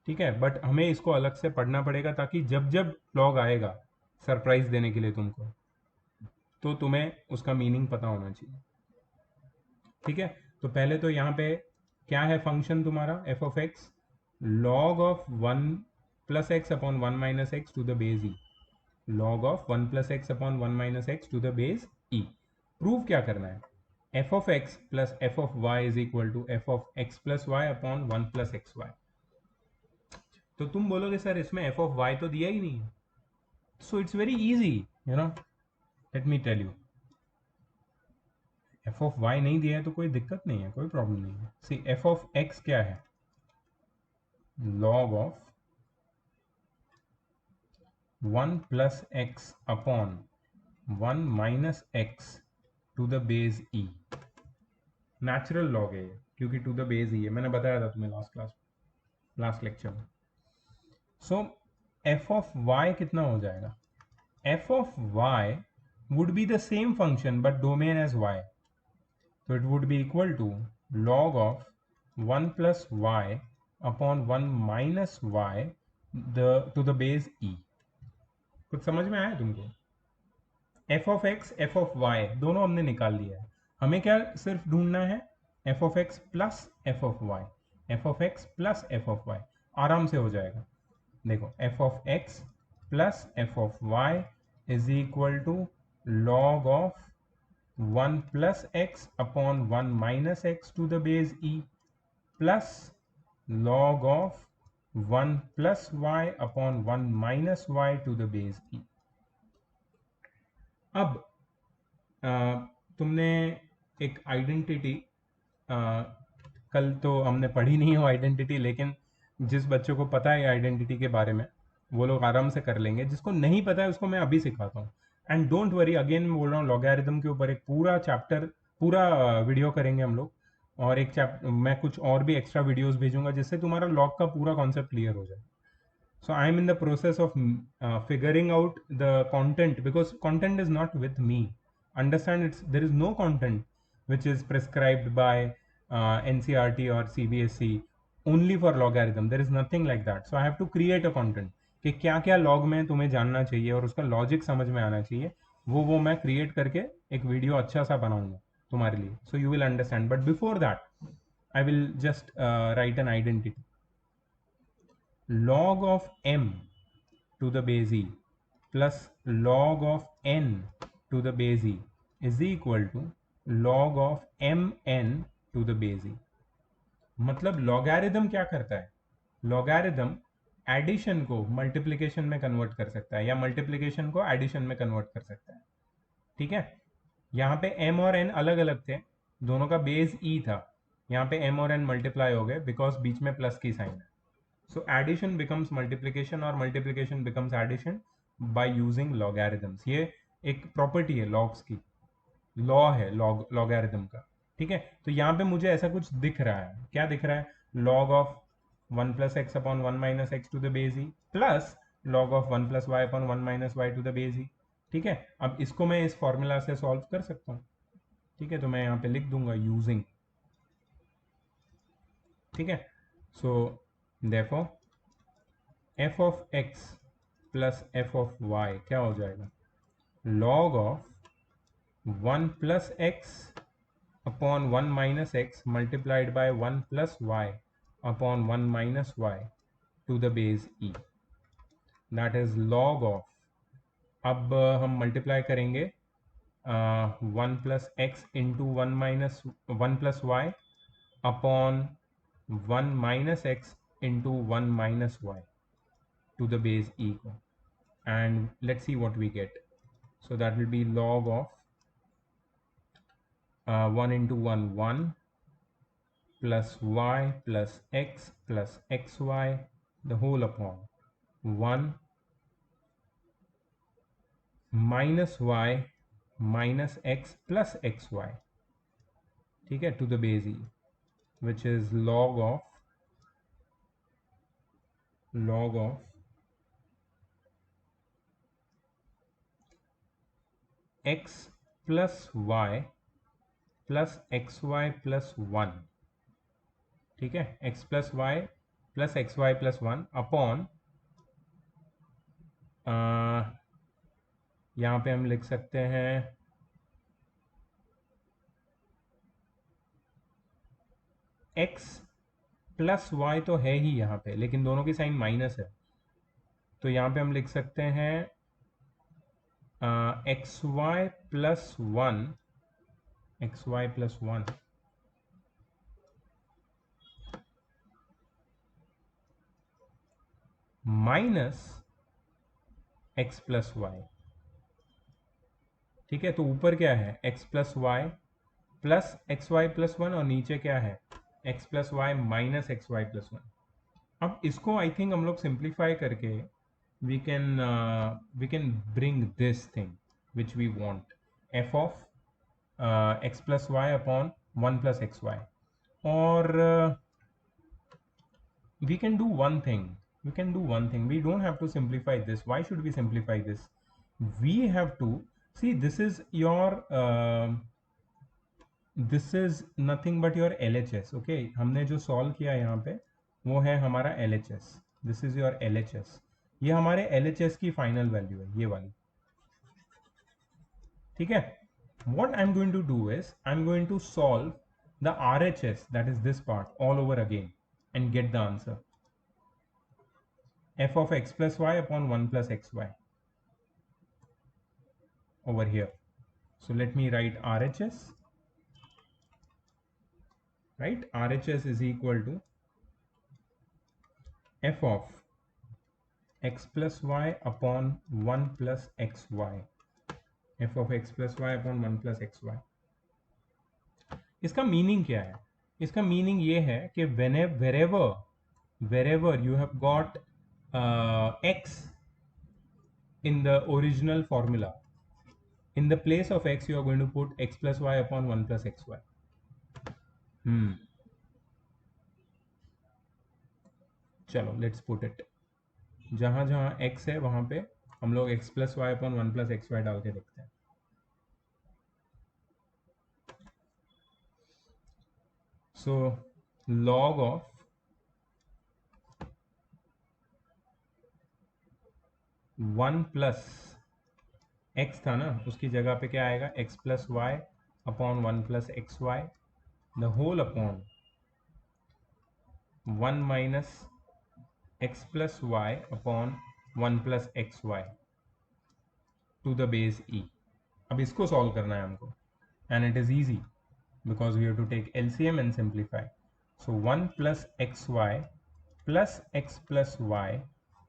ठीक है, बट हमें इसको अलग से पढ़ना पड़ेगा, ताकि जब जब लॉग आएगा सरप्राइज देने के लिए तुमको, तो तुम्हें उसका मीनिंग पता होना चाहिए. ठीक है, तो पहले तो यहाँ पे क्या है फंक्शन तुम्हारा f of x? Log of 1 + x upon 1 - x to the base e. Log of 1 + x upon 1 - x to the base e. Prove क्या करना है? F of x plus f of y is equal to f of x plus y upon 1 + xy. तो तुम बोलोगे sir इसमें F of Y तो दिया ही नहीं है. So it's very easy, let me tell you. F of y नहीं दिया है तो कोई दिक्कत नहीं है, कोई प्रॉब्लम नहीं है. सी, एफ ऑफ एक्स क्या है? log of 1 + x upon 1 - x to the base e. Natural log है ये, क्योंकि टू द बेस ई है, मैंने बताया था तुम्हें लास्ट लेक्चर में. सो एफ ऑफ वाई कितना हो जाएगा? F of y would be the same function but domain as y. तो it would be equal to log of 1 + y upon 1 - y to the base e. कुछ समझ में आया तुमको? F of x f of y दोनों हमने निकाल लिया है. हमें क्या सिर्फ ढूंढना है? F of x plus f of y. F of x plus f of y आराम से हो जाएगा. देखो, f of x plus f of y is equal to log of 1 + x upon 1 - x to the base e plus log of 1 + y upon 1 - y to the base e. अब तुमने एक identity, कल तो हमने पढ़ी नहीं हो आइडेंटिटी, लेकिन जिस बच्चों को पता है आइडेंटिटी के बारे में वो लोग आराम से कर लेंगे. जिसको नहीं पता है उसको मैं अभी सिखाता हूँ. एंड डोंट वरी, अगेन मैं बोल रहा हूँ, लॉगरिदम के ऊपर एक पूरा चैप्टर, पूरा वीडियो करेंगे हम लोग. और एक चैप्टर मैं कुछ और भी एक्स्ट्रा वीडियोस भेजूंगा, जिससे तुम्हारा लॉग का पूरा कॉन्सेप्ट क्लियर हो जाए. So I am in the process of figuring out the content, because content is not with me. Understand, there is no content which is prescribed by NCERT or CBSE only for logarithm. There is nothing like that. So I have to create a content कि क्या क्या log में तुम्हें जानना चाहिए और उसका logic समझ में आना चाहिए. वो मैं क्रिएट करके एक वीडियो अच्छा सा बनाऊंगा तुम्हारे लिए. So you will understand. But before that I will just right an identity. log of m to the base e plus log of n to the base e is equal to log of mn to the base e. मतलब logarithm क्या करता है? Logarithm addition को multiplication में convert कर सकता है, या मल्टीप्लिकेशन को एडिशन में कन्वर्ट कर सकता है. ठीक है, यहाँ पे m और n अलग अलग थे, दोनों का बेस e था. यहाँ पे m और n मल्टीप्लाई हो गए बिकॉज बीच में प्लस की साइन है. So addition becomes multiplication और multiplication becomes addition by using logarithms. ये एक प्रॉपर्टी है लॉग्स की, लॉ है लॉगरिदम का. ठीक है, तो यहाँ पे मुझे ऐसा कुछ दिख रहा है. क्या दिख रहा है? log of 1 + x upon 1 - x to the base e plus log of 1 + y upon 1 - y to the base e. ठीक है, अब इसको मैं इस फॉर्मूला से सॉल्व कर सकता हूँ. ठीक है, तो मैं यहाँ पे लिख दूंगा यूजिंग. ठीक है, so therefore f of x plus f of y क्या हो जाएगा? log of 1 + x upon 1 - x multiplied by 1 + y upon 1 - y to the base e. That is log of, अब हम मल्टीप्लाई करेंगे 1 plus x into 1 minus 1 plus y upon 1 minus x into 1 minus y to the base e, and let's see what we get. So that will be log of 1 into 1 1 plus y plus x plus xy the whole upon 1 minus y minus x plus xy, ठीक है, to the base e, which is log of x plus y plus xy plus 1, ठीक है, x plus y plus xy plus 1 upon यहाँ पे हम लिख सकते हैं x प्लस वाई तो है ही यहाँ पे, लेकिन दोनों की साइन माइनस है, तो यहाँ पे हम लिख सकते हैं x y plus 1 minus x plus y, ठीक है। तो ऊपर क्या है, x plus y plus x y plus 1, और नीचे क्या है, x plus y minus x y plus 1। अब इसको आई थिंक हम लोग सिंप्लीफाई करके we can bring this thing which we want, f of x plus y upon 1 plus xy, or we can do one thing. We don't have to simplify this. Why should we simplify this? We have to see, this is your this is nothing but your LHS, okay। हमने जो solve किया यहाँ पे वो है हमारा LHS, this is your LHS, ये हमारे LHS की फाइनल वैल्यू है, ये वाली, ठीक है। what I'm going to do is I'm going to solve the RHS, that is this part, all over again and get the answer, f of x plus y upon 1 plus xy over here. So let me write RHS, right? RHS is equal to f of x plus y upon 1 plus xy, f of x plus y upon 1 plus xy। इसका meaning क्या है? इसका meaning ये है कि wherever you have got x in the original formula, in the place of x you are going to put x plus y upon 1 plus xy। चलो let's put it, जहां जहां x है वहां पे हम लोग x plus y upon 1 plus x y डाल के देखते हैं। So log of one plus x था ना, उसकी जगह पे क्या आएगा, x plus y upon 1 plus x y the whole upon 1 minus x plus y upon 1 plus x y to the base e। अब इसको सॉल्व करना है हमको, and it is easy because we have to take LCM and simplify. So 1 plus xy plus x plus y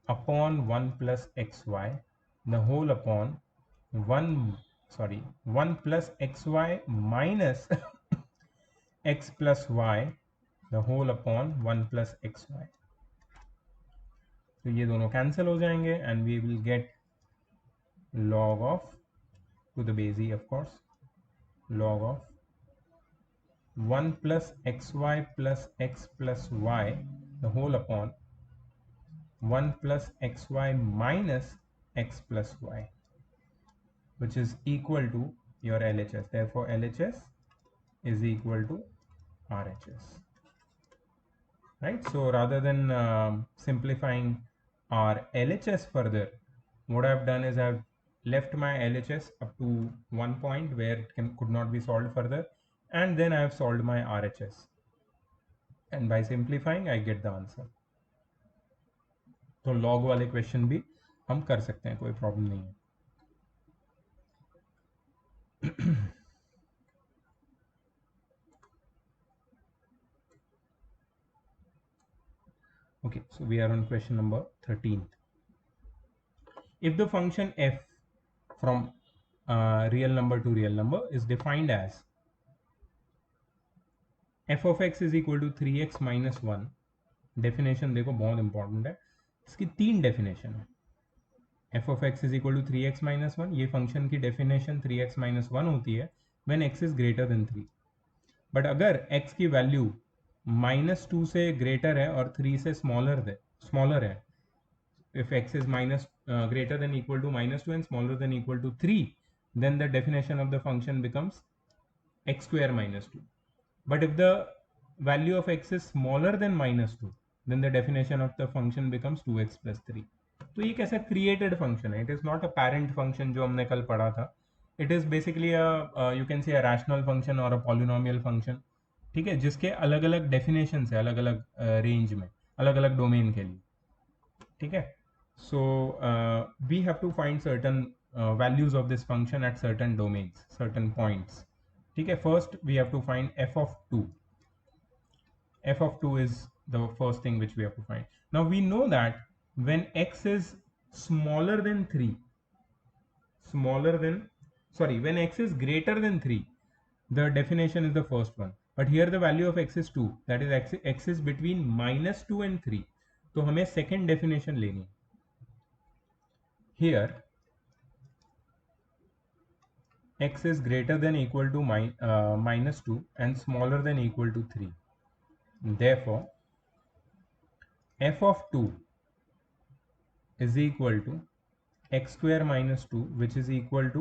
upon 1 plus xy the whole upon 1 plus xy minus x plus y the whole upon 1 plus xy। तो ये दोनों cancel हो जाएंगे and we will get log of, to the base e of course, log of 1 plus xy plus x plus y the whole upon 1 plus xy minus x plus y, which is equal to your LHS. Therefore LHS is equal to RHS, right? So rather than simplifying our LHS further, what I've done is I've left my LHS up to one point where it could not be solved further, and then I have solved my RHS, and by simplifying I get the answer। तो log वाले question भी हम कर सकते हैं, कोई problem नहीं है। Okay, so we are on question number 13. If the function f from real number to real number is defined as f of x is equal to 3x minus 1, definition देखो बहुत इंपॉर्टेंट है, इसकी तीन definition है. f of x is equal to 3x minus 1, ये function की definition 3x minus 1 होती है when x is greater than 3. But अगर x की वैल्यू -2 से ग्रेटर है और 3 से स्मॉलर है, if x is minus greater than equal to -2 and smaller than equal to 3, then the definition of the function becomes x square minus 2. But if the value of x is smaller than -2, then the definition of the function becomes 2x plus 3. तो ये कैसा created function है, it is not a parent function जो हमने कल पढ़ा था. It is basically you can से अ रैशनल फंक्शन और अ पॉलिनोमियल फंक्शन, ठीक है, जिसके अलग अलग डेफिनेशन है अलग अलग रेंज में, अलग अलग डोमेन के लिए, ठीक है. So we have to find certain values of this function at certain domains, certain points. ठीक है, first we have to find f of 2. F of 2 is the first thing which we have to find. Now we know that when x is smaller than 3, when x is greater than 3, the definition is the first one. But here the value of x is 2, that is x is between -2 and 3. तो हमें second definition लेनी है. Here x is greater than equal to -2 and smaller than equal to 3. Therefore, f of 2 is equal to x square minus 2, which is equal to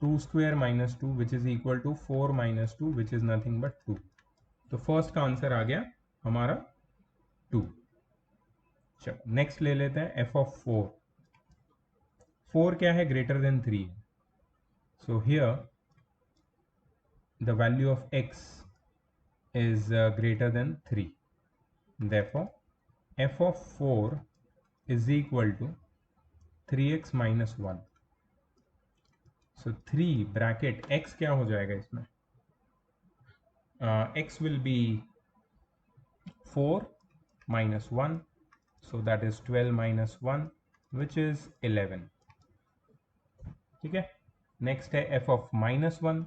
2 square minus 2, which is equal to 4 minus 2, which is nothing but 2. तो first का answer आ गया हमारा 2. चलो next ले लेते हैं f of 4. 4 क्या है, greater then 3. So here the value of x is greater than 3. Therefore, f of 4 is equal to 3x minus 1. So 3 bracket x क्या हो जाएगा इसमें, x will be 4 minus 1, so that is 12 minus 1, which is 11. ठीक है, next है f of minus 1.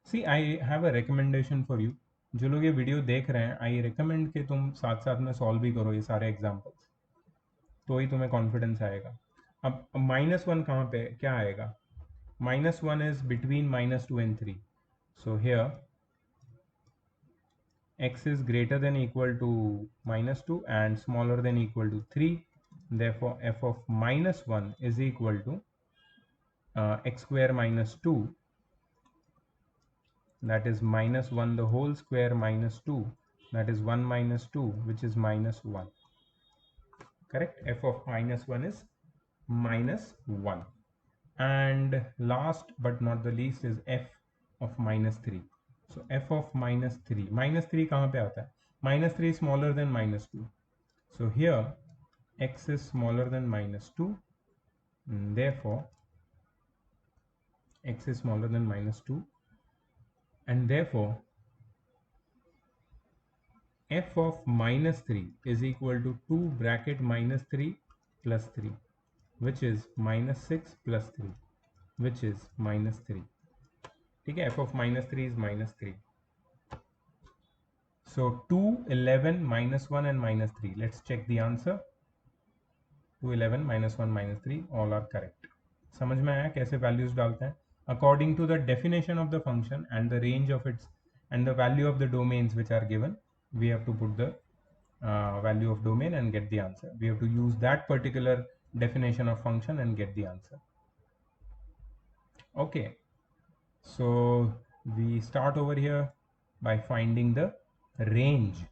See, I have a recommendation for you. जो लोग ये वीडियो देख रहे हैं, आई रिकमेंड कि तुम साथ साथ में सॉल्व भी करो ये सारे एग्जाम्पल्स, तो ही तुम्हें कॉन्फिडेंस आएगा. अब -1 कहाँ पे क्या आएगा, -1 is between -2 and 3. So here x is greater than equal to -2 and smaller than equal to 3. Therefore, f of -1 is equal to x square minus 2, that is -1 the whole square minus 2, that is 1 minus 2, which is -1. Correct, f of -1 is -1. And last but not the least is f of -3. So f of -3 कहाँ पे आता है, -3 smaller than -2. So here x is smaller than -2, therefore x is smaller than -2, and therefore f of -3 is equal to 2 bracket -3 plus 3, which is -6 plus 3, which is -3. ठीक है, f of -3 is -3. So 2, 11, -1 and -3. Let's check the answer. 2, 11, -1, -3 all are correct. समझ में आया कैसे values डालते हैं, according to the definition of the function and the range of its and the value of the domains which are given, we have to put the value of domain and get the answer. We have to use that particular definition of function and get the answer. Okay, so we start over here by finding the range.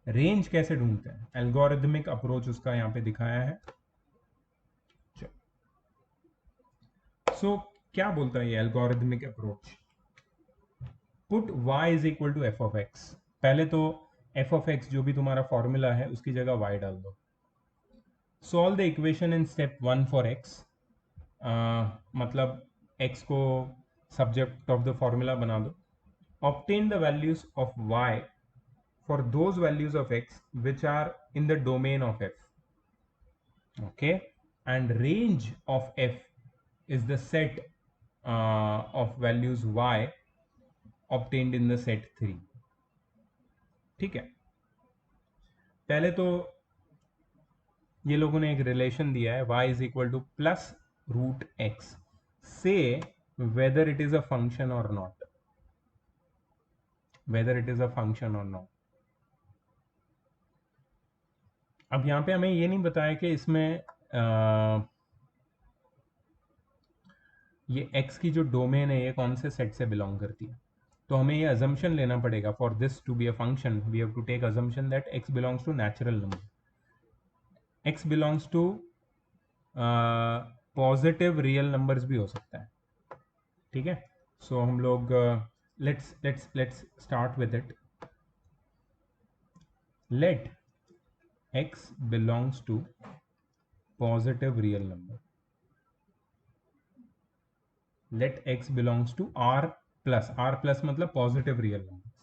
Range कैसे ढूंढते हैं, algorithmic approach उसका यहाँ पे दिखाया है. सो क्या बोलता है ये algorithmic approach, put y is equal to f of x. पहले तो एफ ऑफ एक्स जो भी तुम्हारा फॉर्मूला है उसकी जगह y डाल दो. Solve the equation in step 1 for x. मतलब x को सब्जेक्ट ऑफ द फॉर्मूला बना दो. Obtain the values of y for those values of x which are in the domain of f. Okay, and range of f is the set of values y obtained in the set 3. ठीक है, पहले तो ये लोगों ने एक relation दिया है y is equal to plus root x. Say whether it is a function or not, whether it is a function or not. अब यहाँ पे हमें ये नहीं बताया कि इसमें ये x की जो डोमेन है ये कौन से सेट से बिलोंग करती है. तो हमें ये अजम्पशन लेना पड़ेगा. For this to be a function we have to take assumption that x belongs to natural number, x belongs to positive real numbers भी हो सकता है. ठीक है, सो हम लोग let's start with it. Let x belongs to positive real number. Let x belongs to r plus मतलब positive real numbers.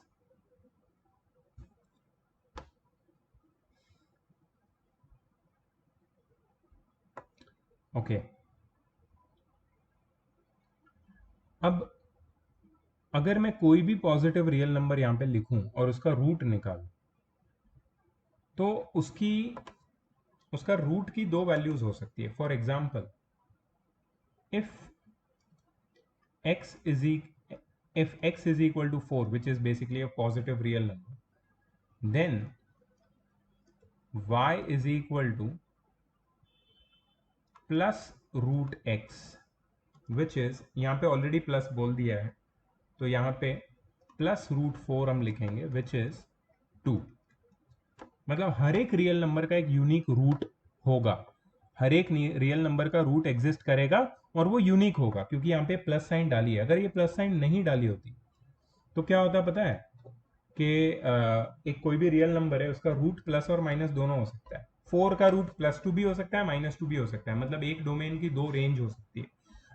Okay. अब अगर मैं कोई भी पॉजिटिव रियल नंबर यहां पे लिखूं और उसका रूट निकालूं तो उसका रूट की दो वैल्यूज हो सकती है. For example, if x is equal to 4, which is basically a positive real number, then y is equal to plus root x, which is यहाँ पे ऑलरेडी प्लस बोल दिया है तो यहाँ पे प्लस रूट 4 हम लिखेंगे, विच इज 2. मतलब हर एक रियल नंबर का एक यूनिक रूट होगा. हर एक रियल नंबर का रूट एग्जिस्ट करेगा और वो यूनिक होगा क्योंकि यहाँ पे प्लस साइन डाली है. अगर ये प्लस साइन नहीं डाली होती तो क्या होता पता है कि एक कोई भी रियल नंबर है उसका रूट प्लस और माइनस दोनों हो सकता है. 4 का रूट +2 भी हो सकता है, -2 भी हो सकता है. मतलब एक डोमेन की दो रेंज हो सकती है.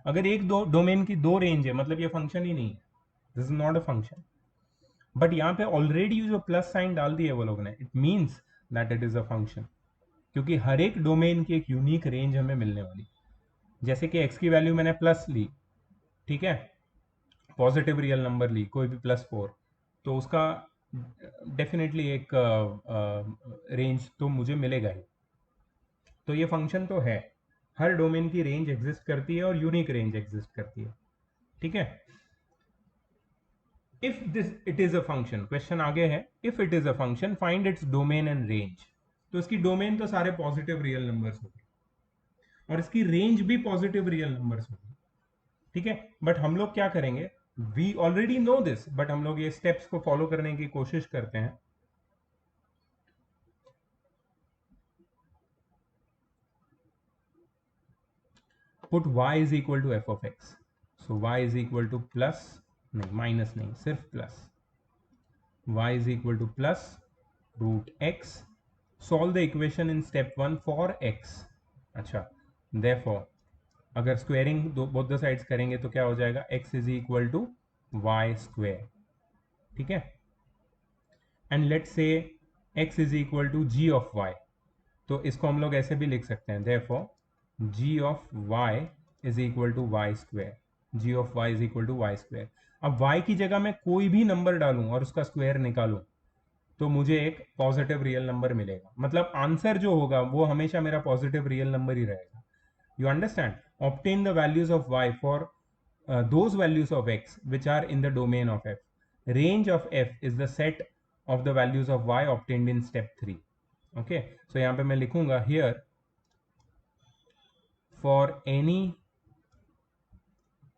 अगर एक दो डोमेन की दो रेंज है मतलब ये फंक्शन ही नहीं है, this is not a function. But यहाँ पे ऑलरेडी जो प्लस साइन डाल दी है वो लोग ने, it means that it is a function क्योंकि हर एक डोमेन की एक यूनिक रेंज हमें मिलने वाली. जैसे कि x की वैल्यू मैंने प्लस ली, ठीक है, पॉजिटिव रियल नंबर ली कोई भी +4, तो उसका डेफिनेटली एक रेंज तो मुझे मिलेगा ही. तो ये फंक्शन तो है, हर डोमेन की रेंज एग्जिस्ट करती है और यूनिक रेंज एग्जिस्ट करती है. ठीक है, if this it is a function, question आगे है, if it is a function find its domain and range. तो इसकी डोमेन तो सारे पॉजिटिव रियल नंबर्स होंगे और इसकी रेंज भी पॉजिटिव रियल नंबर्स होगी. ठीक है, बट हम लोग क्या करेंगे, we already know this, but हम लोग ये स्टेप्स को फॉलो करने की कोशिश करते हैं. Put y is equal to f of x. So y is equal to plus, नहीं माइनस नहीं, सिर्फ plus. y is equal to plus root x. Solve the equation in step 1 for x. अच्छा, therefore अगर squaring both the sides करेंगे तो क्या हो जाएगा, x is equal to y square. ठीक है, and let's say x is equal to g of y. तो इसको हम लोग ऐसे भी लिख सकते हैं, therefore g of y is equal to y square. g of y is equal to y square. अब y की जगह मैं कोई भी नंबर डालूं और उसका स्क्वायर निकालूं तो मुझे एक पॉजिटिव रियल नंबर मिलेगा. मतलब आंसर जो होगा वो हमेशा मेरा पॉजिटिव रियल नंबर ही रहेगा. You understand? Obtain the values of y for those values of x which are in the domain of f. Range of f is the set of the values of y obtained in step 3. Okay, so यहाँ पे मैं लिखूंगा here for any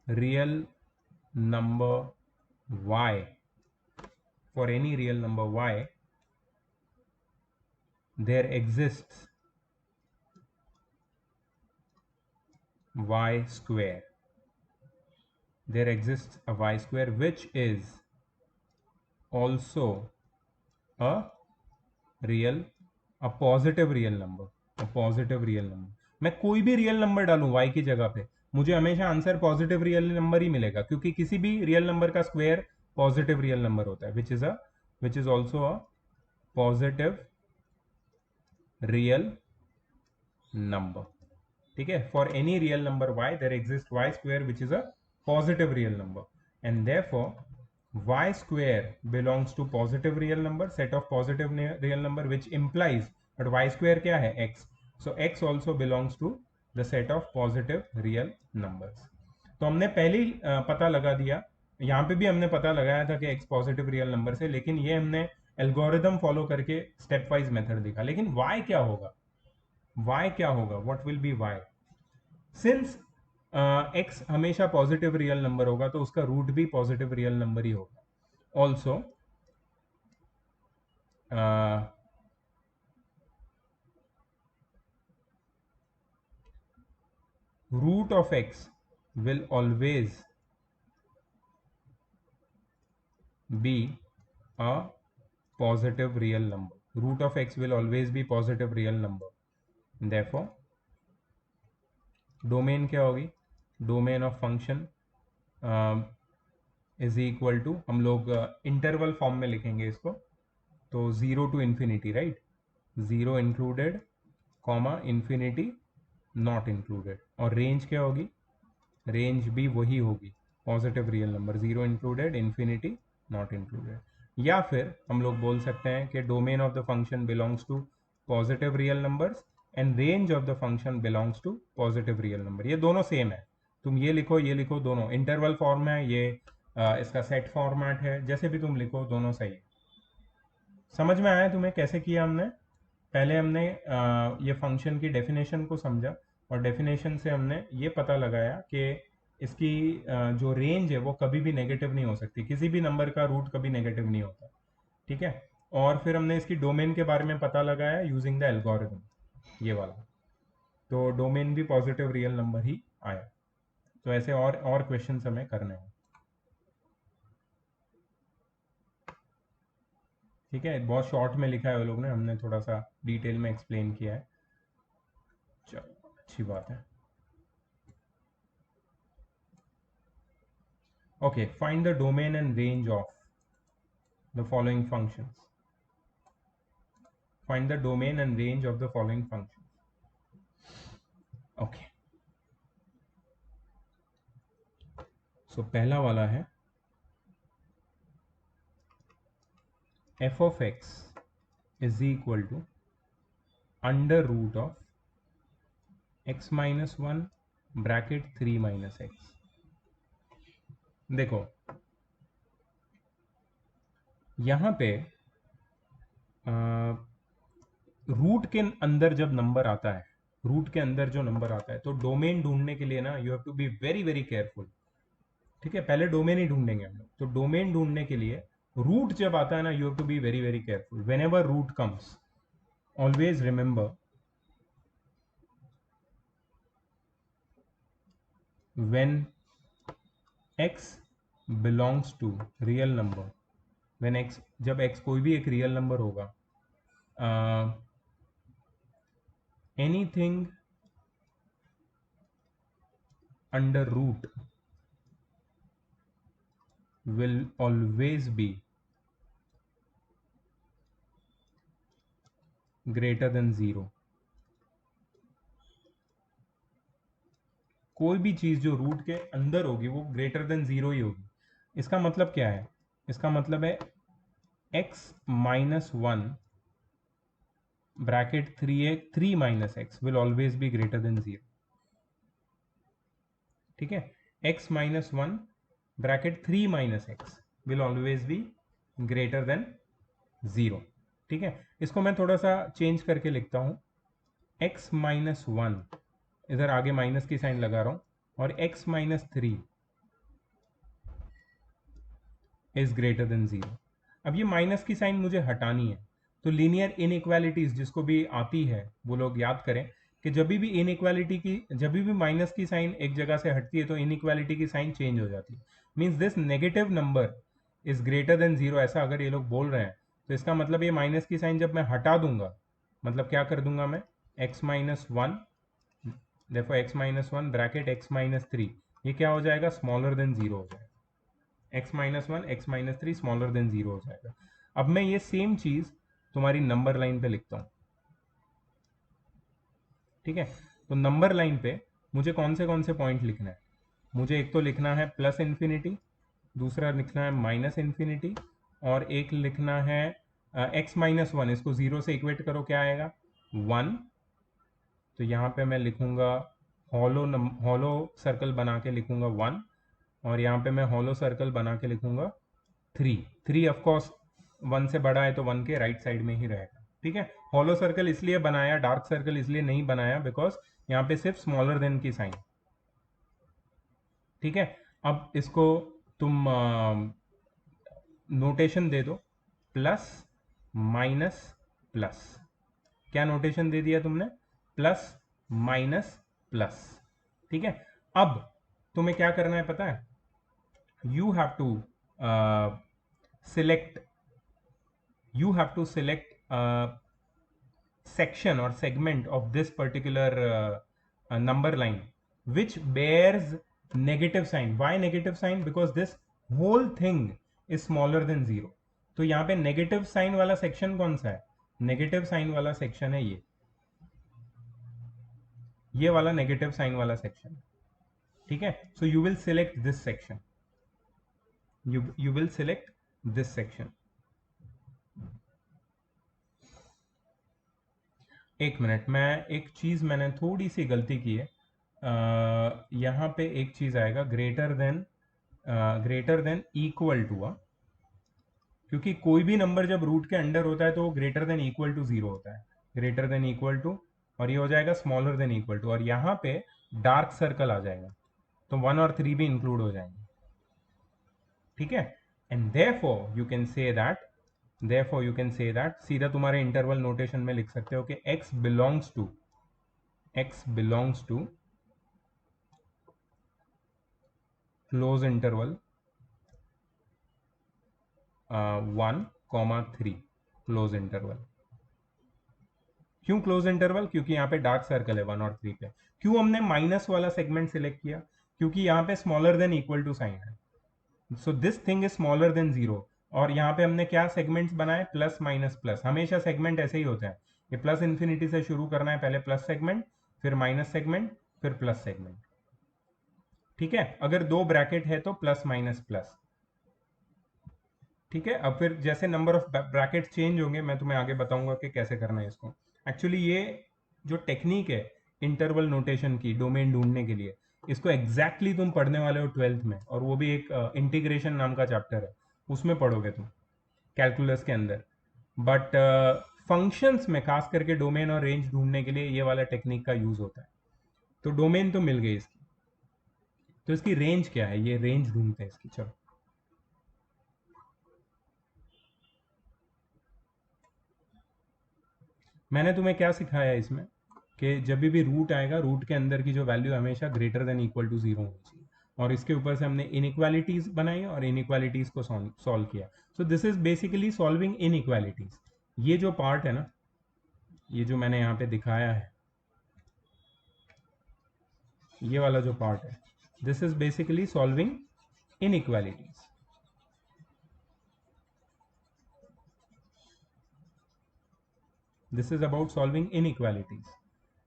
real number y, for any real number y there exists y square. There exists a y square which is also a real, positive real number. मैं कोई भी real number डालूं y की जगह पे मुझे हमेशा answer positive real number ही मिलेगा, क्योंकि किसी भी रियल नंबर का स्क्वायर पॉजिटिव रियल नंबर होता है, which is also a positive real number. ठीक है, for any real number y there exist y square which is a positive real number and therefore y square belongs to positive real number, set of positive real number, which implies that y square क्या है, x, so x also belongs to the set of positive real numbers। तो हमने पहले ही पता लगा दिया, यहाँ पे भी हमने पता लगाया था कि x पॉजिटिव रियल नंबर से, लेकिन ये हमने एल्गोरिदम फॉलो करके स्टेप वाइज मेथड देखा। लेकिन y क्या होगा, y क्या होगा, what will be y, since x हमेशा पॉजिटिव रियल नंबर होगा तो उसका रूट भी पॉजिटिव रियल नंबर ही होगा। Also root of x will always be a positive real number, root of x will always be positive real number, therefore domain क्या होगी, domain of function is equal to, हम लोग interval form में लिखेंगे इसको, तो 0 to infinity, right, 0 included comma infinity not included, और range क्या होगी, रेंज भी वही होगी positive real number, 0 included infinity not included. या फिर हम लोग बोल सकते हैं कि domain of the function belongs to positive real numbers and range of the function belongs to positive real number. ये दोनों सेम है, तुम ये लिखो दोनों इंटरवल फॉर्म है, ये इसका सेट फॉर्मेट है, जैसे भी तुम लिखो दोनों सही है। समझ में आया तुम्हें कैसे किया हमने, पहले हमने ये फंक्शन की डेफिनेशन को समझा, और डेफिनेशन से हमने ये पता लगाया कि इसकी जो रेंज है वो कभी भी नेगेटिव नहीं हो सकती, किसी भी नंबर का रूट कभी नेगेटिव नहीं होता। ठीक है, और फिर हमने इसकी डोमेन के बारे में पता लगाया यूजिंग द एल्गोरिथम, ये वाला, तो डोमेन भी पॉजिटिव रियल नंबर ही आया। तो ऐसे और क्वेश्चन हमें करने हैं। ठीक है, बहुत शॉर्ट में लिखा है वो लोग ने, हमने थोड़ा सा डिटेल में एक्सप्लेन किया है। चलो अच्छी बात है। Okay, find the domain and range of the following functions. Find the domain and range of the following functions. Okay. So पहला वाला है f of x is equal to under root of x minus 1 bracket 3 minus x। देखो यहाँ पे root के अंदर जब number आता है, रूट के अंदर जो नंबर आता है, तो डोमेन ढूंढने के लिए ना you have to be very very careful. ठीक है, पहले डोमेन ही ढूंढेंगे हम लोग, तो डोमेन ढूंढने के लिए रूट जब आता है ना, you have to be very very careful. Whenever root comes, always remember when x belongs to real number, when x, जब x कोई भी एक रियल नंबर होगा, anything under root will always be greater than 0। कोई भी चीज जो root के अंदर होगी वो ग्रेटर देन 0 ही होगी। इसका मतलब क्या है, इसका मतलब है x minus 1 bracket 3 minus x will always be greater than 0। ठीक है, x minus 1 bracket 3 minus x will always be greater than 0। ठीक है, इसको मैं थोड़ा सा चेंज करके लिखता हूं, x माइनस 1, इधर आगे माइनस की साइन लगा रहा हूं, और x minus 3 is greater than 0। अब ये माइनस की साइन मुझे हटानी है, तो लीनियर इनइक्वालिटीज जिसको भी आती है वो लोग याद करें कि जब भी इनइक्वालिटी की, जब भी माइनस की साइन एक जगह से हटती है तो इनइक्वालिटी की साइन चेंज हो जाती है। Means this negative number is greater than 0, ऐसा अगर ये लोग बोल रहे हैं तो इसका मतलब ये माइनस की साइन जब मैं हटा दूंगा, मतलब क्या कर दूंगा मैं, x माइनस 1 देखो x minus one bracket x minus three, ये क्या हो जाएगा, स्मॉलर देन जीरो हो जाएगा। x minus one x minus three smaller than zero हो जाएगा। अब मैं ये सेम चीज तुम्हारी नंबर लाइन पे लिखता हूँ, ठीक है। तो नंबर लाइन पे मुझे कौन से पॉइंट लिखना है, मुझे एक तो लिखना है प्लस इन्फिनिटी, दूसरा लिखना है माइनस इन्फिनिटी, और एक लिखना है एक्स माइनस वन। इसको जीरो से इक्वेट करो, क्या आएगा, वन। तो यहाँ पे मैं लिखूंगा हॉलो सर्कल बना के लिखूंगा वन, और यहाँ पे मैं हॉलो सर्कल बना के लिखूंगा थ्री। थ्री ऑफकोर्स वन से बड़ा है तो वन के राइट साइड में ही रहेगा, ठीक है। हॉलो सर्कल इसलिए बनाया, डार्क सर्कल इसलिए नहीं बनाया, बिकॉज यहाँ पे सिर्फ स्मॉलर देन की साइन, ठीक है। अब इसको तुम नोटेशन दे दो, प्लस माइनस प्लस। क्या नोटेशन दे दिया तुमने, प्लस माइनस प्लस, ठीक है। अब तुम्हें क्या करना है पता है, you have to select you have to select a section or segment of this particular number line which bears negative sign. Why negative sign? Because this whole thing is smaller than zero. तो यहाँ पे negative sign वाला section कौन सा है, negative sign वाला section है ये वाला नेगेटिव साइन वाला सेक्शन, ठीक है। So you will select this section, you will select this section. एक मिनट, मैं एक चीज मैंने थोड़ी सी गलती की है, यहाँ पे एक चीज आएगा ग्रेटर देन इक्वल टू, क्योंकि कोई भी नंबर जब रूट के अंडर होता है तो वो greater than equal to zero होता है, ग्रेटर देन इक्वल टू, और ये हो जाएगा स्मॉलर देन इक्वल टू, और यहाँ पे डार्क सर्कल आ जाएगा, तो वन और थ्री भी इंक्लूड हो जाएंगे, ठीक है। And therefore you can say that सीधा तुम्हारे इंटरवल नोटेशन में लिख सकते हो कि x belongs to close interval 1, 3, close interval. क्यों क्लोज इंटरवल, क्योंकि यहाँ पे डार्क सर्कल है 1 और 3 पे। क्यों हमने माइनस वाला सेगमेंट सिलेक्ट किया, क्योंकि यहाँ पे smaller than equal to sign है, so this thing is smaller than zero. और यहाँ पे हमने क्या सेगमेंट्स बनाए, प्लस माइनस प्लस। हमेशा सेगमेंट ऐसे ही होता है, ये प्लस इन्फिनिटी से शुरू करना है, पहले प्लस सेगमेंट, फिर माइनस सेगमेंट, फिर प्लस सेगमेंट, ठीक है। अगर दो ब्रैकेट है तो प्लस माइनस प्लस, ठीक है। अब फिर जैसे नंबर ऑफ ब्रैकेट चेंज होंगे मैं तुम्हें आगे बताऊंगा कि कैसे करना है इसको। एक्चुअली ये जो टेक्निक है इंटरवल नोटेशन की डोमेन ढूंढने के लिए, इसको एग्जैक्टली तुम पढ़ने वाले हो ट्वेल्थ में, और वो भी एक इंटीग्रेशन नाम का चैप्टर है, उसमें पढ़ोगे तुम कैलकुलस के अंदर। बट फंक्शंस में खास करके डोमेन और रेंज ढूंढने के लिए ये वाला टेक्निक का यूज होता है। तो डोमेन तो मिल गई इसकी, तो इसकी रेंज क्या है, ये रेंज ढूंढते हैं इसकी। चलो, मैंने तुम्हें क्या सिखाया इसमें, कि जब भी रूट आएगा, रूट के अंदर की जो वैल्यू हमेशा greater than equal to zero होनी चाहिए, और इसके ऊपर से हमने इनइक्वालिटीज बनाई और इनइक्वालिटीज को सॉल्व किया। सो this is basically solving inequalities. ये जो पार्ट है ना, ये जो मैंने यहाँ पे दिखाया है, ये वाला जो पार्ट है, this is basically solving inequalities. This is about solving inequalities.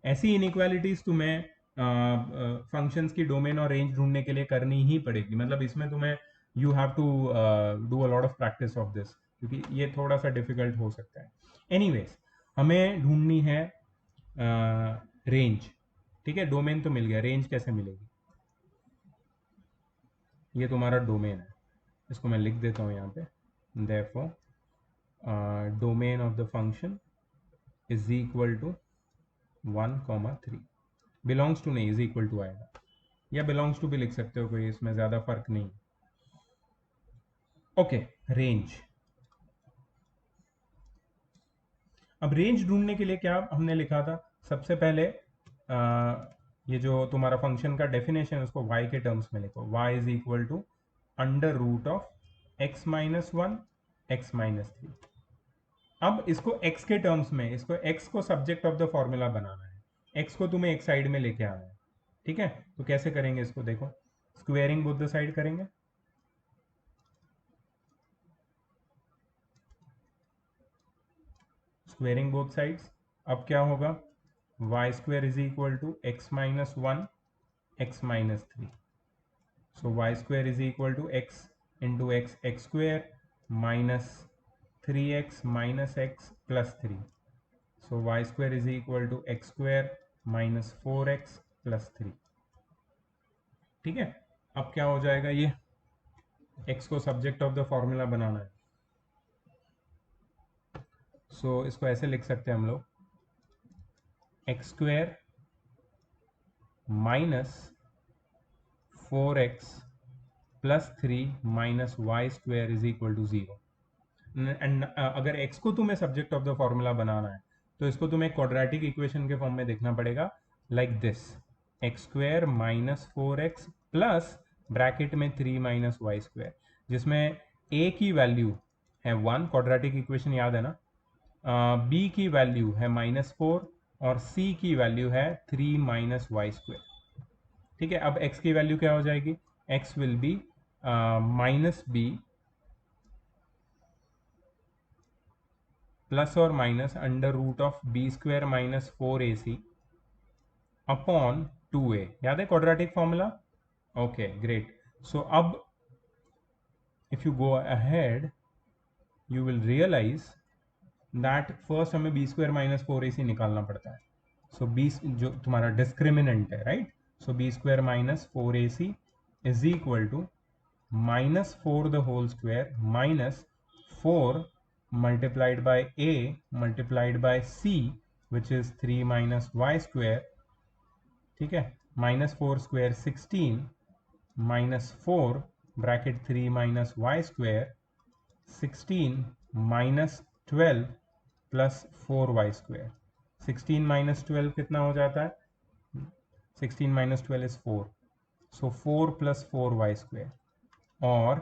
ऐसी इनइक्वालिटीज तुम्हें फंक्शंस की डोमेन और रेंज ढूंढने के लिए करनी ही पड़ेगी, मतलब इसमें तुम्हें you have to do a lot of practice of this, क्योंकि ये थोड़ा सा डिफिकल्ट हो सकता है। एनीवेज, हमें ढूंढनी है रेंज, ठीक है। डोमेन तो मिल गया, रेंज कैसे मिलेगी, ये तुम्हारा डोमेन है, इसको मैं लिख देता हूँ यहाँ पे। Therefore domain of the function is equal to 1, 3। Belongs to नहीं, इज इक्वल टू आएगा, या बिलोंग्स टू भी लिख सकते हो, कोई इसमें ज़्यादा फर्क नहीं। Okay, range. अब रेंज ढूंढने के लिए क्या हमने लिखा था, सबसे पहले ये जो तुम्हारा फंक्शन का डेफिनेशन है उसको y के टर्म्स में लिखो, y is equal to under root of x minus one x minus three. अब इसको x के टर्म्स में, इसको x को सब्जेक्ट ऑफ द फॉर्मूला बनाना है, एक्स को तुम्हें एक साइड में लेके आना है, ठीक है। तो कैसे करेंगे इसको, देखो स्क्वेयरिंग बोथ द साइड करेंगे, स्क्वेयरिंग बोथ साइड्स। अब क्या होगा, y square is equal to x minus one x minus three. So y square is equal to x into x square minus 3x minus x plus 3. So y square is equal to x square minus 4x plus 3. ठीक है। अब क्या हो जाएगा, ये x को subject of the formula बनाना है। सो इसको ऐसे लिख सकते हैं हम लोग, x square minus 4x plus 3 minus y square is equal to 0। And अगर x को तुम्हें सब्जेक्ट ऑफ द फॉर्मूला बनाना है तो इसको तुम्हें क्वाड्रेटिक इक्वेशन के फॉर्म में देखना पड़ेगा, like this, x square minus 4x plus bracket में 3 माइनस वाई स्क्वेयर, जिसमें a की वैल्यू है 1, क्वाड्रेटिक इक्वेशन याद है ना, b की वैल्यू है -4 और c की वैल्यू है 3 माइनस वाई स्क्वेयर। ठीक है। अब x की वैल्यू क्या हो जाएगी, x will be minus b plus और minus under root of b square minus 4ac upon 2a। याद है quadratic formula, okay great. So अब if you go ahead you will realise that first हमें b square minus 4ac निकालना पड़ता है। सो B जो तुम्हारा डिस्क्रिमिनेंट है, right, so b square minus 4ac is equal to minus 4 the whole square minus 4 multiplied by a multiplied by c which is 3 minus y square, ठीक है, minus 4 square 16 minus 4 bracket 3 minus y square 16 minus 12 plus 4y square। 16 minus 12 कितना हो जाता है, 16 minus 12 is 4, so 4 plus 4y square और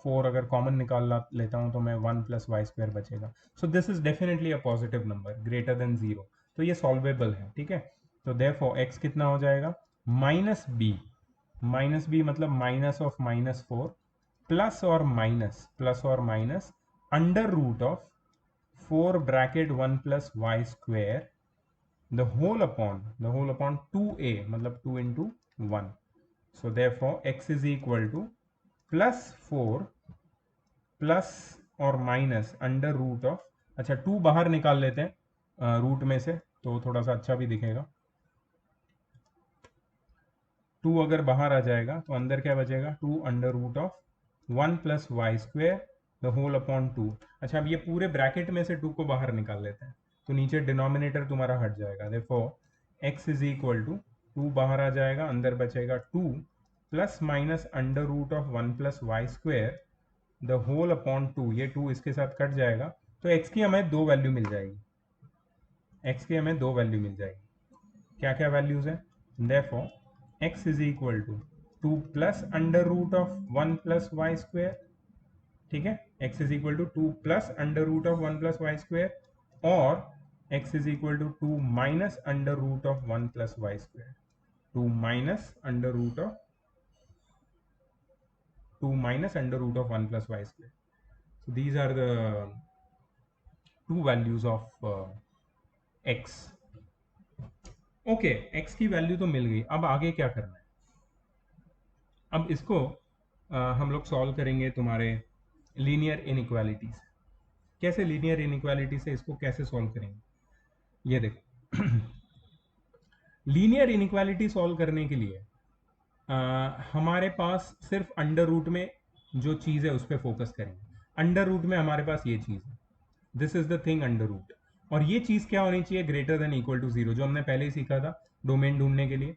4 अगर common निकाल लेता हूँ तो मैं 1 प्लस वाई स्क्वायर बचेगा। सो this is definitely a positive number greater than 0, तो ये सॉल्वेबल है, ठीक है। तो देयरफॉर x कितना हो जाएगा, माइनस बी मतलब माइनस ऑफ -4 प्लस और minus under root of 4 bracket 1 plus y square the whole upon 2a मतलब 2 into 1। So therefore x is equal to +4 plus और माइनस अंडर रूट ऑफ, अच्छा 2 बाहर निकाल लेते हैं रूट में से तो थोड़ा सा अच्छा भी दिखेगा। 2 अगर बाहर आ जाएगा तो अंदर क्या बचेगा, 2 under root of 1 plus y square the whole upon 2। अच्छा अब ये पूरे ब्रैकेट में से 2 को बाहर निकाल लेते हैं तो नीचे डिनोमिनेटर तुम्हारा हट जाएगा। देखो x इज इक्वल टू 2 बाहर आ जाएगा, अंदर बचेगा 2 plus minus under root of 1 plus y square the whole upon 2, ये 2 इसके साथ कट जाएगा तो x की हमें दो वैल्यू मिल जाएगी, x की हमें दो वैल्यू मिल जाएगी। क्या क्या वैल्यूज है, therefore x is equal to 2 plus under root of 1 plus y square, ठीक है, x is equal to 2 plus under root of 1 plus y square और x is equal to 2 minus under root of 1 plus y square, 2 minus under root of 1 plus y square। So these are the two values of x। Okay, x की value तो मिल गई, अब आगे क्या करना है, अब इसको हम लोग सॉल्व करेंगे तुम्हारे लीनियर इनइक्वालिटी से। कैसे लीनियर इनइक्वालिटी से इसको कैसे सॉल्व करेंगे, ये देखो लीनियर इनइक्वालिटी सॉल्व करने के लिए हमारे पास सिर्फ अंडर रूट में जो चीज़ है उस पर फोकस करेंगे। अंडर रूट में हमारे पास ये चीज़ है, this is the thing under root, और ये चीज़ क्या होनी चाहिए, ग्रेटर देन इक्वल टू 0, जो हमने पहले ही सीखा था डोमेन ढूंढने के लिए,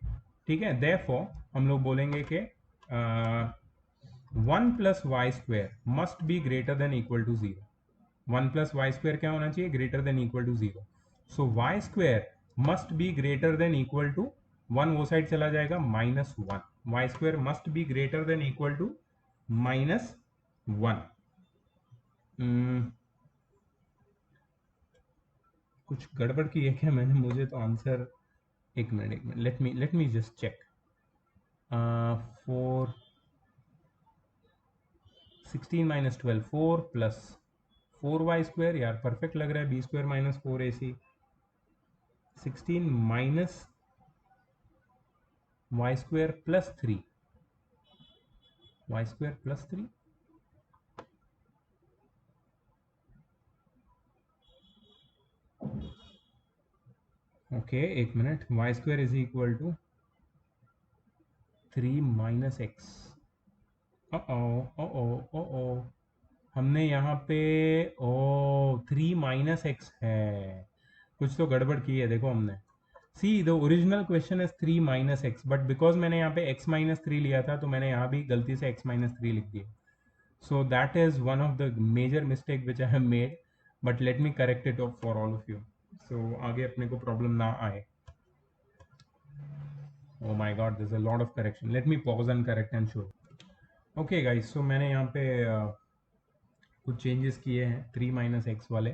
ठीक है। देयरफॉर हम लोग बोलेंगे कि 1 plus y square must be greater than equal to 0। 1 plus y square क्या होना चाहिए, greater than equal to 0। So y square must be greater than equal to 1, वो साइड चला जाएगा -1, y square must be greater than equal to -1। कुछ गड़बड़ की है क्या मैंने, मुझे तो आंसर एक minute, let me just check. 4 16 minus 12 4 plus 4y² यार परफेक्ट लग रहा है। b² minus 4ac 16 minus y² plus 3 y² plus 3। Okay एक minute, y² is equal to 3 minus x. ओ हमने यहाँ पे ओ 3 माइनस एक्स है, कुछ तो गड़बड़ की है देखो हमने। See the original question is 3 minus x, but because मैंने यहाँ पे x माइनस 3 लिया था तो मैंने यहाँ भी गलती से x माइनस 3 लिख दिया। So that is one of the major mistake which I have made, but let me correct it for all of you, so आगे अपने को प्रॉब्लम ना आए। Oh my god, there's a lot of correction. Let me pause and correct and show. Okay guys, so मैंने यहाँ पे कुछ changes किए हैं 3 माइनस एक्स वाले,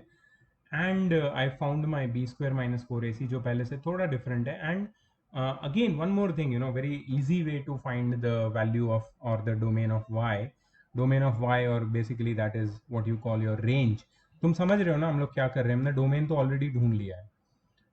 and I found my b² minus 4ac जो पहले से थोड़ा डिफरेंट है। And again one more thing, very easy way to find the value of और द डोमेन ऑफ y, और basically that is what you call your range. तुम समझ रहे हो ना हम लोग क्या कर रहे हैं, हमने डोमेन तो ऑलरेडी ढूंढ लिया है,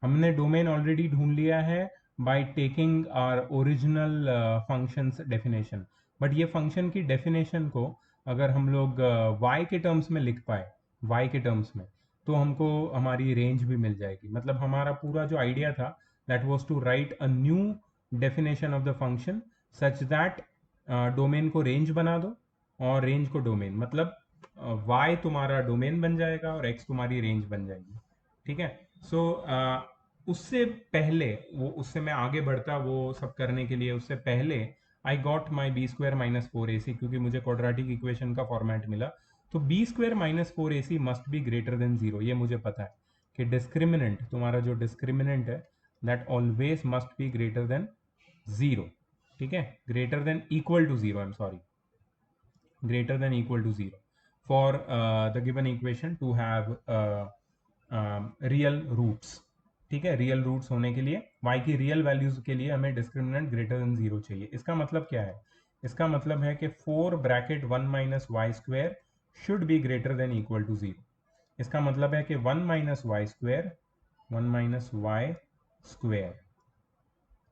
हमने डोमेन ऑलरेडी ढूंढ लिया है by taking our original functions definition. But ये फंक्शन की डेफिनेशन को अगर हम लोग y के टर्म्स में लिख पाए, y के टर्म्स में, तो हमको हमारी रेंज भी मिल जाएगी। मतलब हमारा पूरा जो आइडिया था that was to write a new definition of the function such that domain को रेंज बना दो और रेंज को डोमेन, मतलब y तुम्हारा डोमेन बन जाएगा और x तुम्हारी रेंज बन जाएगी। ठीक है। सो उससे पहले, वो उससे मैं आगे बढ़ता वो सब करने के लिए, उससे पहले I got my b² minus 4ac, क्योंकि मुझे क्वाड्रेटिक इक्वेशन का फॉर्मेट मिला। तो b² minus 4ac must be greater than 0, ये मुझे पता है कि डिस्क्रिमिनेंट, तुम्हारा जो डिस्क्रिमिनेंट है that always must be greater than 0। ठीक है, greater than equal to 0, I am sorry, greater than equal to 0 for the given equation to have real roots। ठीक है, रियल रूट्स होने के लिए y की रियल वैल्यूज के लिए हमें डिस्क्रिमिनेंट ग्रेटर देन 0 चाहिए। इसका मतलब क्या है, इसका मतलब है कि 4 bracket 1 minus y² should be greater than equal to 0। इसका मतलब है कि 1 minus y² 1 minus y²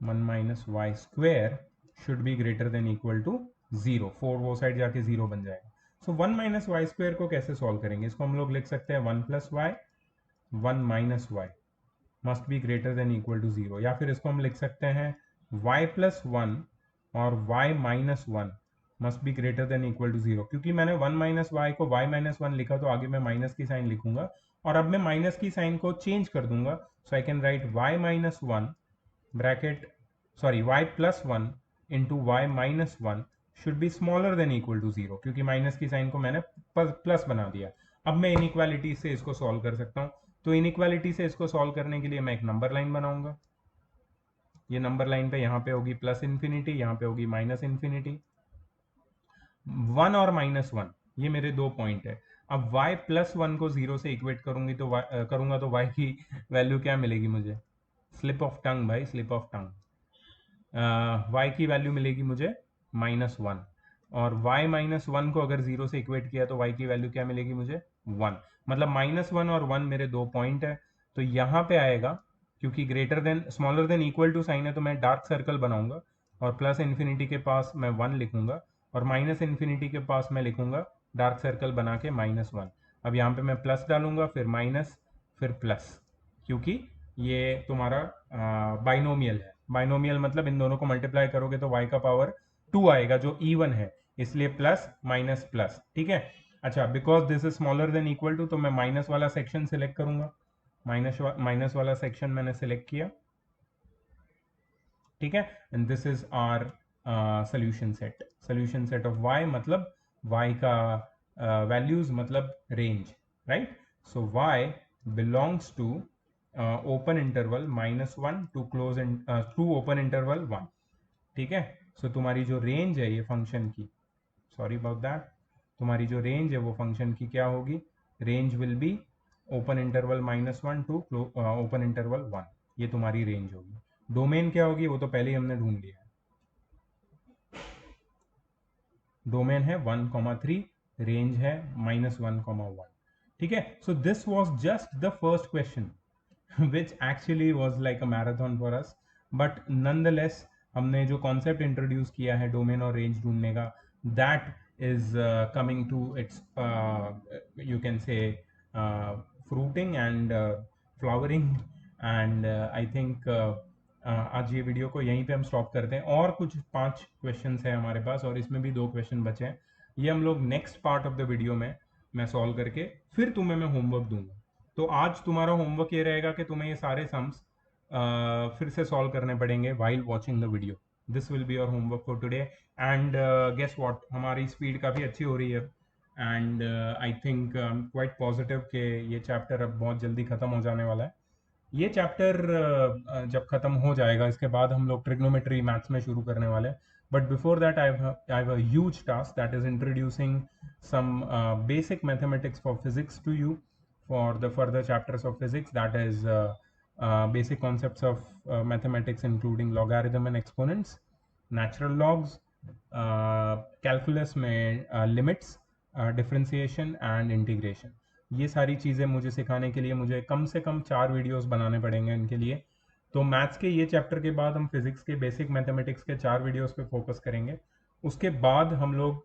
1 minus y² should be greater than equal to 0। 4 वो साइड जाके 0 बन जाएगा। सो 1 माइनस y² को कैसे सॉल्व करेंगे, इसको हम लोग लिख सकते हैं 1 plus y 1 minus y must be greater than equal to 0, या फिर इसको हम लिख सकते हैं y प्लस 1 और y minus 1 must be greater than equal to 0। क्योंकि मैंने 1 माइनस y को y माइनस 1 लिखा तो आगे मैं माइनस की साइन लिखूंगा, और अब मैं माइनस की साइन को चेंज कर दूंगा। So I can write y minus 1 bracket sorry y plus 1 into y minus 1 should be smaller than equal to 0, क्योंकि माइनस की साइन को मैंने प्लस बना दिया। अब मैं इनइक्वालिटी से इसको सॉल्व कर सकता हूँ। तो इनइक्वालिटी से इसको सॉल्व करने के लिए मैं एक नंबर लाइन बनाऊंगा। ये नंबर लाइन पे यहाँ पे होगी प्लस इन्फिनिटी, यहाँ पे होगी माइनस इन्फिनिटी। 1 और माइनस 1 ये मेरे दो पॉइंट है। अब y प्लस 1 को 0 से इक्वेट करूंगा तो y की वैल्यू क्या मिलेगी मुझे, स्लिप ऑफ टंग भाई, स्लिप ऑफ टंग। y की वैल्यू मिलेगी मुझे -1, और y माइनस 1 को अगर 0 से इक्वेट किया तो y की वैल्यू क्या मिलेगी मुझे 1। मतलब -1 और 1 मेरे दो पॉइंट है। तो यहाँ पे आएगा, क्योंकि greater than smaller than equal to sign है तो मैं डार्क सर्कल बनाऊंगा, और प्लस इन्फिनिटी के पास मैं 1 लिखूंगा, और माइनस इन्फिनिटी के पास मैं लिखूंगा डार्क सर्कल बना के -1। अब यहाँ पे मैं प्लस डालूंगा, फिर माइनस, फिर प्लस, क्योंकि ये तुम्हारा बाइनोमियल है। बाइनोमियल मतलब इन दोनों को मल्टीप्लाई करोगे तो y का पावर 2 आएगा जो इवन है, इसलिए प्लस माइनस प्लस। ठीक है। अच्छा, because this is smaller than equal to तो मैं माइनस वाला सेक्शन सिलेक्ट करूंगा। माइनस वाला सेक्शन मैंने सिलेक्ट किया। ठीक है, and this is our solution set of y, मतलब y का वैल्यूज मतलब range, right. So y belongs to open interval -1 to close to open interval 1। ठीक है। सो तुम्हारी जो रेंज है ये फंक्शन की, सॉरी अबाउट दैट, तुम्हारी जो रेंज है वो फंक्शन की क्या होगी, range will be open interval -1 to open interval 1, ये तुम्हारी रेंज होगी। डोमेन क्या होगी वो तो पहले ही हमने ढूंढ लिया है, डोमेन है 1,3, रेंज है -1,1। ठीक है, so this was just the first question which actually was like a marathon for us, but nonetheless हमने जो कॉन्सेप्ट इंट्रोड्यूस किया है डोमेन और रेंज ढूंढने का, that is coming to it's you can say fruiting and flowering, and I think आज ये video को यहीं पे हम स्टॉप करते हैं। और कुछ 5 क्वेश्चंस है हमारे पास और इसमें भी 2 क्वेश्चन बचे हैं, ये हम लोग next part of the video में मैं सॉल्व करके फिर तुम्हें मैं होमवर्क दूंगा। तो आज तुम्हारा होमवर्क ये रहेगा कि तुम्हें ये सारे सम्स फिर से सॉल्व करने पड़ेंगे while watching the video. This will be your homework for today, and guess what, हमारी स्पीड काफ़ी अच्छी हो रही है, and I think quite positive कि ये चैप्टर अब बहुत जल्दी ख़त्म हो जाने वाला है। ये चैप्टर जब ख़त्म हो जाएगा इसके बाद हम लोग ट्रिग्नोमेट्री मैथ्स में शुरू करने वाले हैं, but before that I have a huge task, that is introducing some basic mathematics for physics to you for the further chapters of physics, that is basic concepts of mathematics including logarithm and exponents, natural logs, calculus में limits, differentiation and integration। ये सारी चीज़ें मुझे सिखाने के लिए मुझे कम से कम 4 वीडियोस बनाने पड़ेंगे इनके लिए। तो मैथ्स के ये चैप्टर के बाद हम फिजिक्स के बेसिक मैथमेटिक्स के 4 वीडियोस पे फोकस करेंगे। उसके बाद हम लोग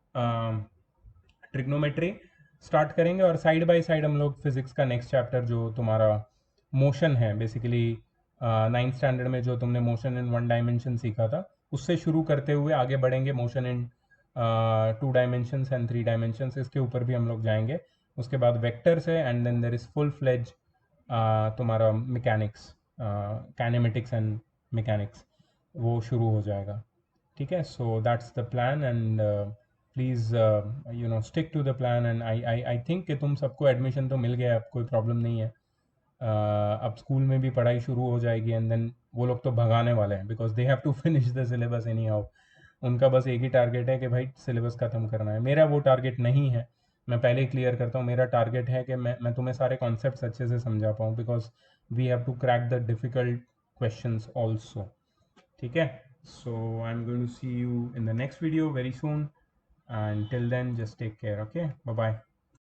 ट्रिग्नोमेट्री स्टार्ट करेंगे और साइड बाय साइड हम लोग फिजिक्स का नेक्स्ट चैप्टर जो तुम्हारा मोशन है, बेसिकली 9th स्टैंडर्ड में जो तुमने मोशन इन 1 डायमेंशन सीखा था उससे शुरू करते हुए आगे बढ़ेंगे motion in 2 dimensions and 3 dimensions, इसके ऊपर भी हम लोग जाएंगे। उसके बाद वेक्टर्स है, and then there is full fledge तुम्हारा मैकेनिक्स, काइनेमेटिक्स एंड मैकेनिक्स, वो शुरू हो जाएगा। ठीक है, so that's the plan, and please you know stick to the plan, and I think कि तुम सबको एडमिशन तो मिल गया, अब कोई प्रॉब्लम नहीं है। अब स्कूल में भी पढ़ाई शुरू हो जाएगी, एंड देन वो लोग तो भगाने वाले हैं because they have to finish the syllabus anyhow. उनका बस एक ही टारगेट है कि भाई सिलेबस ख़त्म करना है। मेरा वो टारगेट नहीं है, मैं पहले ही क्लियर करता हूँ। मेरा टारगेट है कि मैं तुम्हें सारे कॉन्सेप्ट्स अच्छे से समझा पाऊँ, because we have to crack the difficult questions also. ठीक है, so I'm going to see you in the next video very soon, and till then just take care. Okay, bye bye.